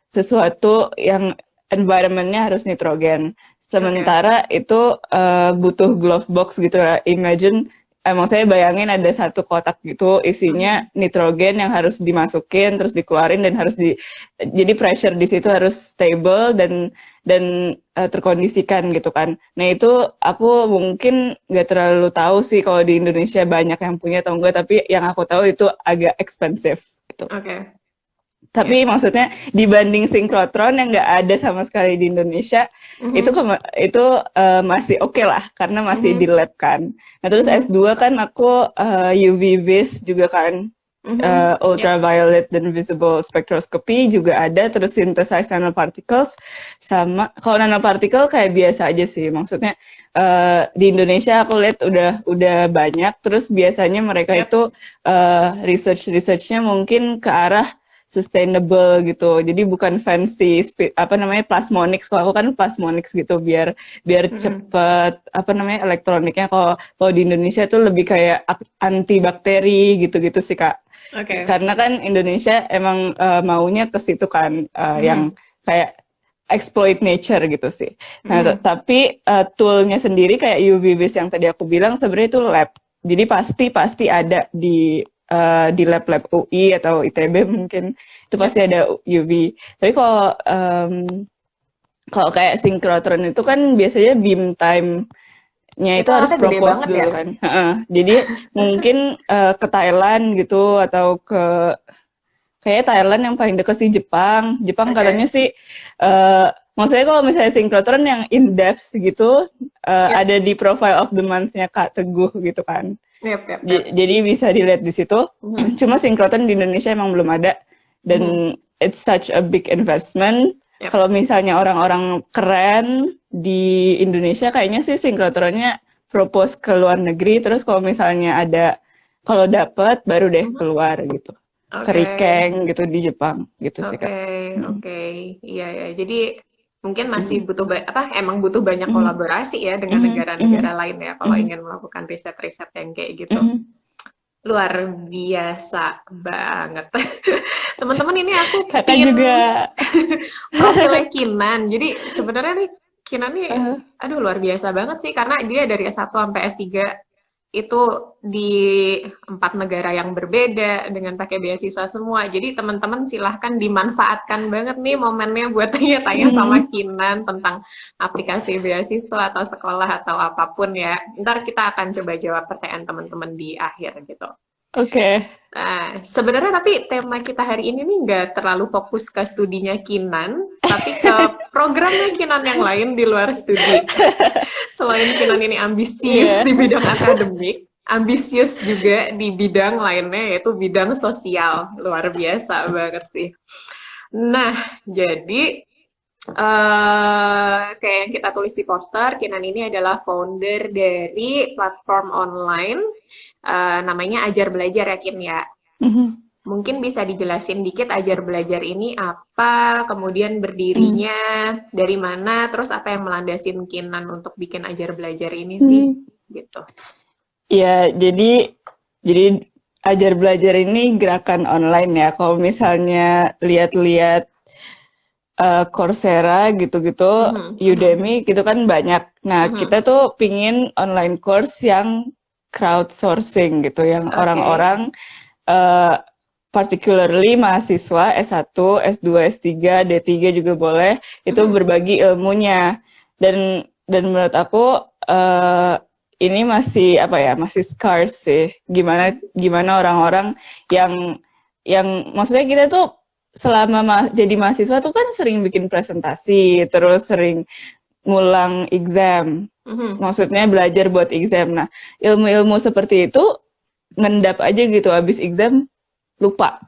sesuatu yang environment-nya harus nitrogen. Sementara itu butuh glove box gitu lah. Imagine, saya bayangin ada satu kotak gitu isinya nitrogen yang harus dimasukin terus dikeluarin dan harus jadi pressure di situ harus stable dan terkondisikan gitu kan. Nah itu aku mungkin nggak terlalu tahu sih kalau di Indonesia banyak yang punya atau enggak, tapi yang aku tahu itu agak expensive gitu. Tapi maksudnya dibanding sinkrotron yang nggak ada sama sekali di Indonesia, itu masih oke lah karena masih di lab kan. Nah terus S2 kan aku UV vis juga kan, ultraviolet dan visible spectroscopy juga ada, terus synthesize nanoparticles sama kalau nanoparticle kayak biasa aja sih. Maksudnya di Indonesia aku lihat udah banyak, terus biasanya mereka itu researchnya mungkin ke arah sustainable gitu. Jadi bukan fancy plasmonics. Kalau aku kan plasmonics gitu biar cepet elektroniknya. Kalau di Indonesia tuh lebih kayak antibakteri gitu-gitu sih Kak. Oke. Karena kan Indonesia emang maunya ke situ kan yang kayak exploit nature gitu sih. Nah, tapi toolnya sendiri kayak UV base yang tadi aku bilang sebenarnya itu lab. Jadi pasti ada di lab-lab UI atau ITB mungkin itu pasti ada UV. Tapi kalau kayak synchrotron itu kan biasanya beam time-nya itu harus propose dulu kan. Jadi mungkin ke Thailand gitu atau kayak Thailand yang paling dekat sih Jepang. Jepang katanya sih, maksudnya kalau misalnya synchrotron yang in depth gitu, ada di profile of the month-nya Kak Teguh gitu kan. Jadi bisa dilihat di situ. Cuma synchrotron di Indonesia emang belum ada dan it's such a big investment. Kalau misalnya orang-orang keren di Indonesia kayaknya sih synchrotronnya propose ke luar negeri. Terus kalau misalnya kalau dapet baru deh keluar gitu. Kerikeng gitu di Jepang gitu sih Kak. Iya. Jadi mungkin masih butuh emang butuh banyak kolaborasi ya dengan negara-negara lain ya kalau ingin melakukan riset-riset yang kayak gitu. Luar biasa banget. Teman-teman, ini aku Kakak juga profilnya Kinan. Jadi sebenarnya nih Kinan nih aduh luar biasa banget sih karena dia dari S1 sampai S3 itu di 4 negara yang berbeda dengan pakai beasiswa semua. Jadi teman-teman silahkan dimanfaatkan banget nih momennya buat tanya-tanya sama Kinan tentang aplikasi beasiswa atau sekolah atau apapun ya. Ntar kita akan coba jawab pertanyaan teman-teman di akhir gitu. Oke. Nah, sebenarnya tapi tema kita hari ini nih nggak terlalu fokus ke studinya Kinan, tapi ke programnya Kinan yang lain di luar studi. Selain Kinan ini ambisius di bidang akademik, ambisius juga di bidang lainnya yaitu bidang sosial. Luar biasa banget sih. Nah, jadi kayak yang kita tulis di poster, Kinan ini adalah founder dari platform online namanya Ajar Belajar ya Kin ya. Mungkin bisa dijelasin dikit Ajar Belajar ini apa, kemudian berdirinya dari mana, terus apa yang melandasin Kinan untuk bikin Ajar Belajar ini sih, gitu. Ya, jadi Ajar Belajar ini gerakan online ya. Kalau misalnya lihat-lihat Coursera gitu-gitu, Udemy gitu kan banyak. Nah, kita tuh pingin online course yang crowdsourcing gitu, yang orang-orang particularly mahasiswa S1, S2, S3, D3 juga boleh, itu berbagi ilmunya. Dan menurut aku ini masih masih scarce sih. Gimana orang-orang yang maksudnya kita tuh selama jadi mahasiswa tuh kan sering bikin presentasi, terus sering ngulang exam. Maksudnya belajar buat exam. Nah, ilmu-ilmu seperti itu ngendap aja gitu, habis exam lupa.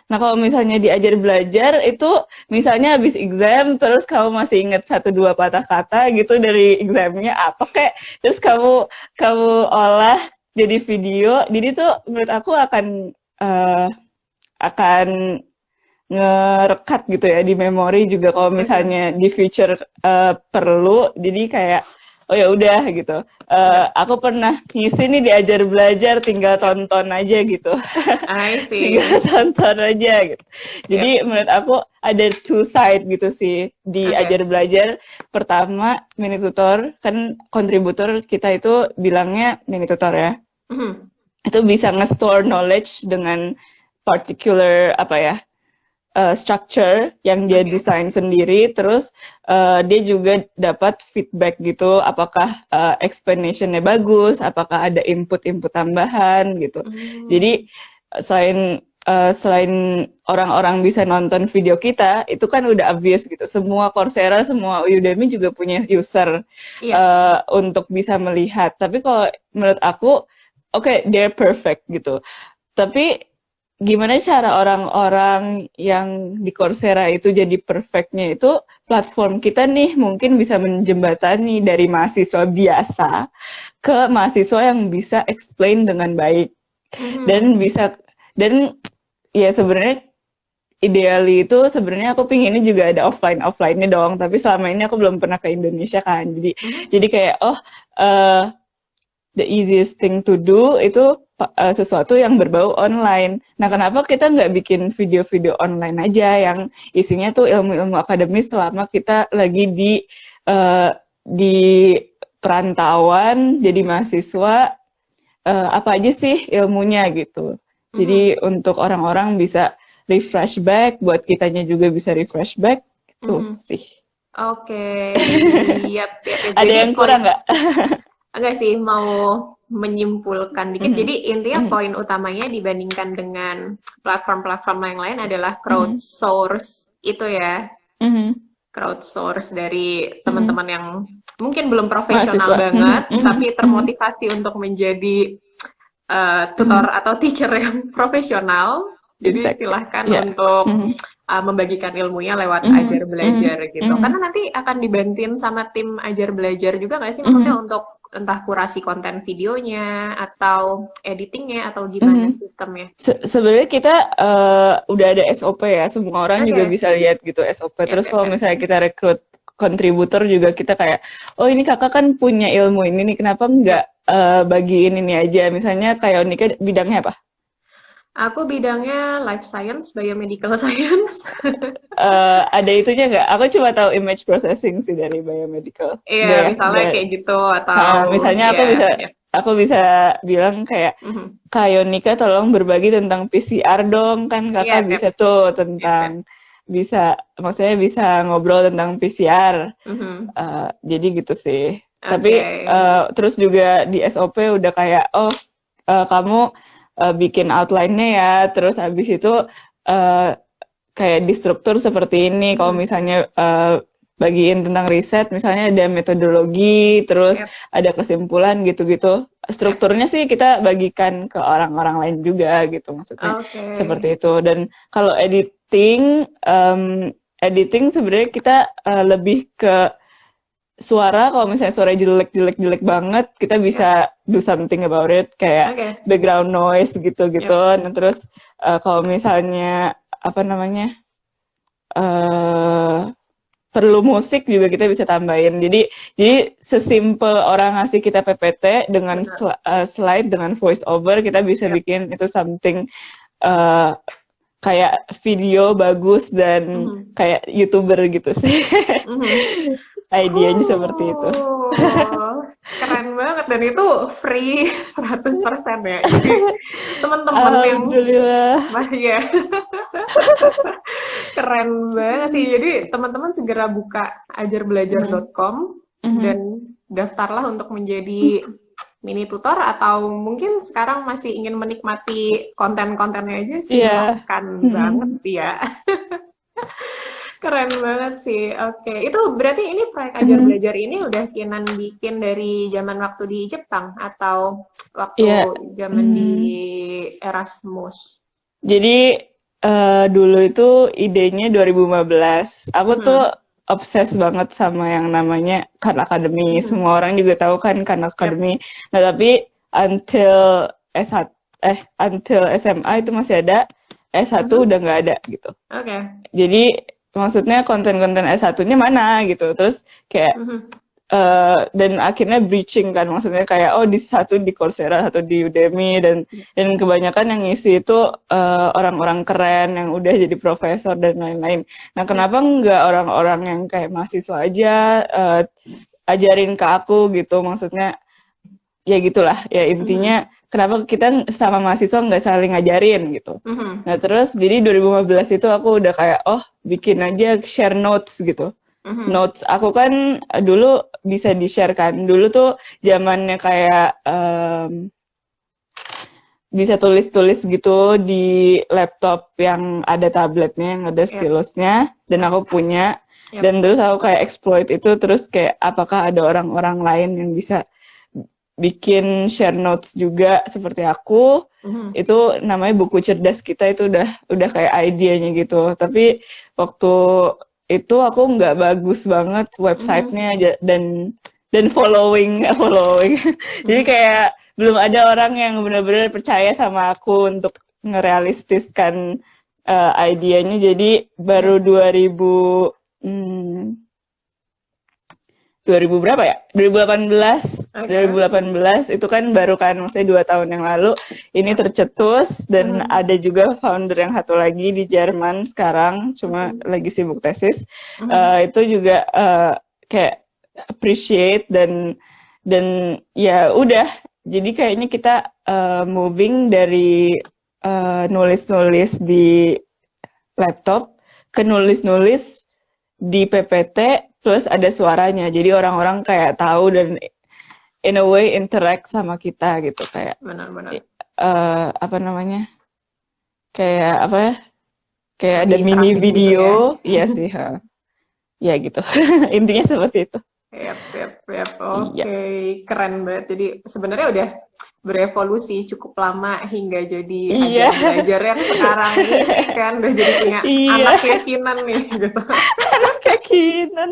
Nah, kalau misalnya diajar belajar itu misalnya habis exam terus kamu masih inget 1-2 patah kata gitu dari examnya apa kayak, terus kamu olah jadi video. Jadi tuh menurut aku akan ngerekat gitu ya di memori juga kalau misalnya di future perlu. Jadi kayak oh ya udah gitu. Aku pernah ngisi nih diajar belajar, tinggal tonton aja gitu. Tinggal tonton aja gitu. Jadi menurut aku ada two side gitu sih di ajar belajar. Pertama mini tutor, kan kontributor kita itu bilangnya mini tutor ya. Itu bisa nge-store knowledge dengan particular structure yang dia desain sendiri, terus dia juga dapat feedback gitu, apakah explanation-nya bagus, apakah ada input-input tambahan gitu. Jadi selain orang-orang bisa nonton video kita, itu kan udah obvious gitu. Semua Coursera, semua Udemy juga punya user untuk bisa melihat. Tapi kalau menurut aku, they're perfect gitu. Tapi gimana cara orang-orang yang di Coursera itu jadi perfectnya itu, platform kita nih mungkin bisa menjembatani dari mahasiswa biasa ke mahasiswa yang bisa explain dengan baik. Dan ya sebenarnya ideally itu sebenarnya aku pinginnya juga ada offline-nya dong, tapi selama ini aku belum pernah ke Indonesia kan. Jadi kayak the easiest thing to do itu sesuatu yang berbau online. Nah, kenapa kita nggak bikin video-video online aja yang isinya tuh ilmu-ilmu akademis selama kita lagi di perantauan jadi mahasiswa, apa aja sih ilmunya gitu. Jadi untuk orang-orang bisa refresh back, buat kitanya juga bisa refresh back, itu sih. Oke, yap. Ada yang kurang nggak? Enggak sih, mau menyimpulkan dikit. Jadi intinya poin utamanya dibandingkan dengan platform-platform yang lain adalah crowdsource itu ya. Crowdsource dari teman-teman yang mungkin belum profesional banget, tapi termotivasi untuk menjadi tutor atau teacher yang profesional. Jadi silahkan untuk membagikan ilmunya lewat ajar belajar gitu. Karena nanti akan dibantuin sama tim ajar belajar juga nggak sih? Maksudnya untuk entah kurasi konten videonya atau editingnya atau gimana sistemnya? Sebenarnya kita udah ada SOP ya, semua orang juga bisa lihat gitu SOP. Terus kalau misalnya kita rekrut kontributor juga kita kayak, oh ini kakak kan punya ilmu ini nih, kenapa nggak bagiin ini aja? Misalnya kayak Nika bidangnya apa? Aku bidangnya life science, biomedical science. Ada itunya nggak? Aku cuma tahu image processing sih dari biomedical. Iya, misalnya kayak gitu atau misalnya aku bisa bilang kayak Kak Yonika tolong berbagi tentang PCR dong, kan kakak bisa tuh tentang maksudnya bisa ngobrol tentang PCR. Jadi gitu sih. Tapi terus juga di SOP udah kayak kamu bikin outline-nya ya, terus habis itu kayak di struktur seperti ini. Kalau misalnya bagiin tentang riset, misalnya ada metodologi, terus ada kesimpulan gitu-gitu. Strukturnya sih kita bagikan ke orang-orang lain juga gitu, maksudnya seperti itu. Dan kalau editing sebenarnya kita lebih ke suara. Kalau misalnya suara jelek banget, kita bisa do something about it, kayak background noise gitu-gitu. Nah terus kalau misalnya perlu musik juga kita bisa tambahin. Jadi sesimpel orang ngasih kita PPT dengan slide dengan voice over, kita bisa bikin itu something kayak video bagus dan kayak YouTuber gitu sih. Idenya seperti itu. Keren banget, dan itu free 100% ya. Jadi teman-teman yang ya. Keren banget sih. Jadi teman-teman segera buka ajarbelajar.com dan daftarlah untuk menjadi mini tutor, atau mungkin sekarang masih ingin menikmati konten-kontennya aja sih. Silahkan banget ya. Keren banget sih. Oke, itu berarti ini proyek ajar belajar ini udah Kinan bikin dari zaman waktu di Jepang atau waktu zaman di Erasmus? Jadi dulu itu idenya 2015. Aku tuh obses banget sama yang namanya Khan Academy. Semua orang juga tahu kan Khan Academy. Nah, tapi until SMA itu masih ada, S1 udah nggak ada gitu. Jadi maksudnya konten-konten S1-nya mana gitu. Terus kayak dan akhirnya breaching kan, maksudnya kayak di satu di Coursera, satu di Udemy, dan kebanyakan yang ngisi itu orang-orang keren yang udah jadi profesor dan lain-lain. Nah, kenapa nggak orang-orang yang kayak mahasiswa aja ajarin ke aku gitu, maksudnya ya gitulah ya intinya. Kenapa kita sama mahasiswa nggak saling ngajarin gitu. Nah terus jadi 2015 itu aku udah kayak bikin aja share notes gitu. Notes aku kan dulu bisa di-share kan. Dulu tuh zamannya kayak bisa tulis-tulis gitu di laptop yang ada tabletnya, yang ada stilusnya, dan aku punya. Dan terus aku kayak exploit itu, terus kayak apakah ada orang-orang lain yang bisa bikin share notes juga seperti aku. Itu namanya buku cerdas kita, itu udah kayak idenya gitu. Tapi waktu itu aku nggak bagus banget websitenya dan following. Jadi kayak belum ada orang yang benar-benar percaya sama aku untuk ngerealistiskan idenya. Jadi baru 2000 berapa ya? 2018. Okay. 2018 itu kan baru kan, maksudnya 2 tahun yang lalu ini tercetus, dan ada juga founder yang satu lagi di Jerman sekarang, cuma lagi sibuk tesis. Itu juga kayak appreciate dan ya udah. Jadi kayaknya kita moving dari nulis-nulis di laptop ke nulis-nulis di PPT plus ada suaranya, jadi orang-orang kayak tahu dan in a way interact sama kita gitu, kayak benar-benar apa namanya, kayak apa ya, kayak ada mini video gitu ya? Iya sih, ya gitu. Intinya seperti itu. Oke. Keren banget. Jadi sebenarnya udah berevolusi cukup lama hingga jadi ajar belajar yang sekarang ini kan udah jadi punya anak keyakinan nih gitu. Anak keyakinan.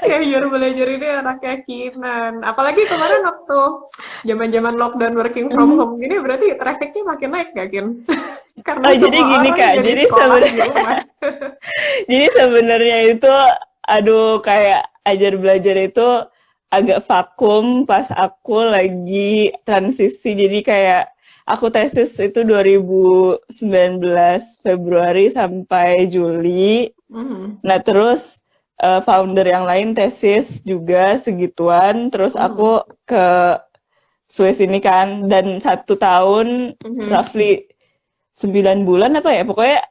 Ajar belajar ini anak keyakinan. Apalagi kemarin waktu zaman-zaman lockdown working from home gini, berarti trafficnya makin naik gak, Kin? Karena jadi gini Kak, jadi sebenarnya itu aduh, kayak ajar belajar itu agak vakum pas aku lagi transisi. Jadi kayak aku tesis itu 2019 Februari sampai Juli. Nah terus founder yang lain tesis juga segituan. Terus aku ke Swiss ini kan, dan 1 tahun roughly 9 bulan apa ya, pokoknya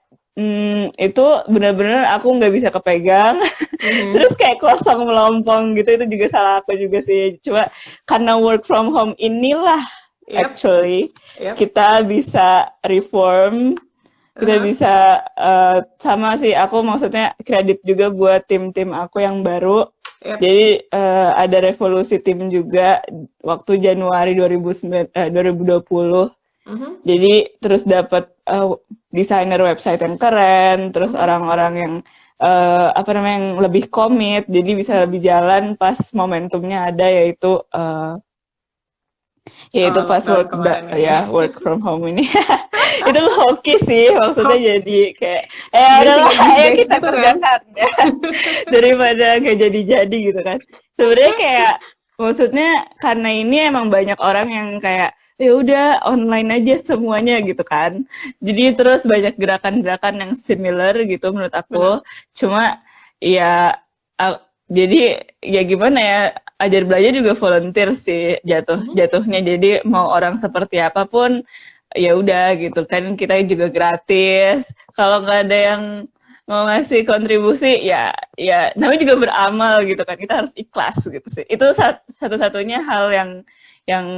itu benar-benar aku nggak bisa kepegang. Terus kayak kosong melompong gitu. Itu juga salah aku juga sih. Cuma karena work from home inilah actually kita bisa reform, kita bisa sama sih, aku maksudnya kredit juga buat tim-tim aku yang baru. Jadi ada revolusi tim juga waktu Januari 2020. Jadi terus dapat desainer website yang keren, terus orang-orang yang yang lebih komit, jadi bisa lebih jalan pas momentumnya ada, yaitu pas work from home ini. Itu hoki sih, maksudnya jadi kayak ayo kita kerjakan ya, daripada nggak jadi gitu kan. Sebenarnya kayak maksudnya karena ini emang banyak orang yang kayak ya udah online aja semuanya gitu kan. Jadi terus banyak gerakan-gerakan yang similar gitu menurut aku. Cuma ya jadi ya gimana ya, ajar belajar juga volunteer sih jatuhnya. Jadi mau orang seperti apapun ya udah gitu kan, kita juga gratis. Kalau nggak ada yang mau ngasih kontribusi ya namanya juga beramal gitu kan, kita harus ikhlas gitu sih. Itu satu-satunya hal yang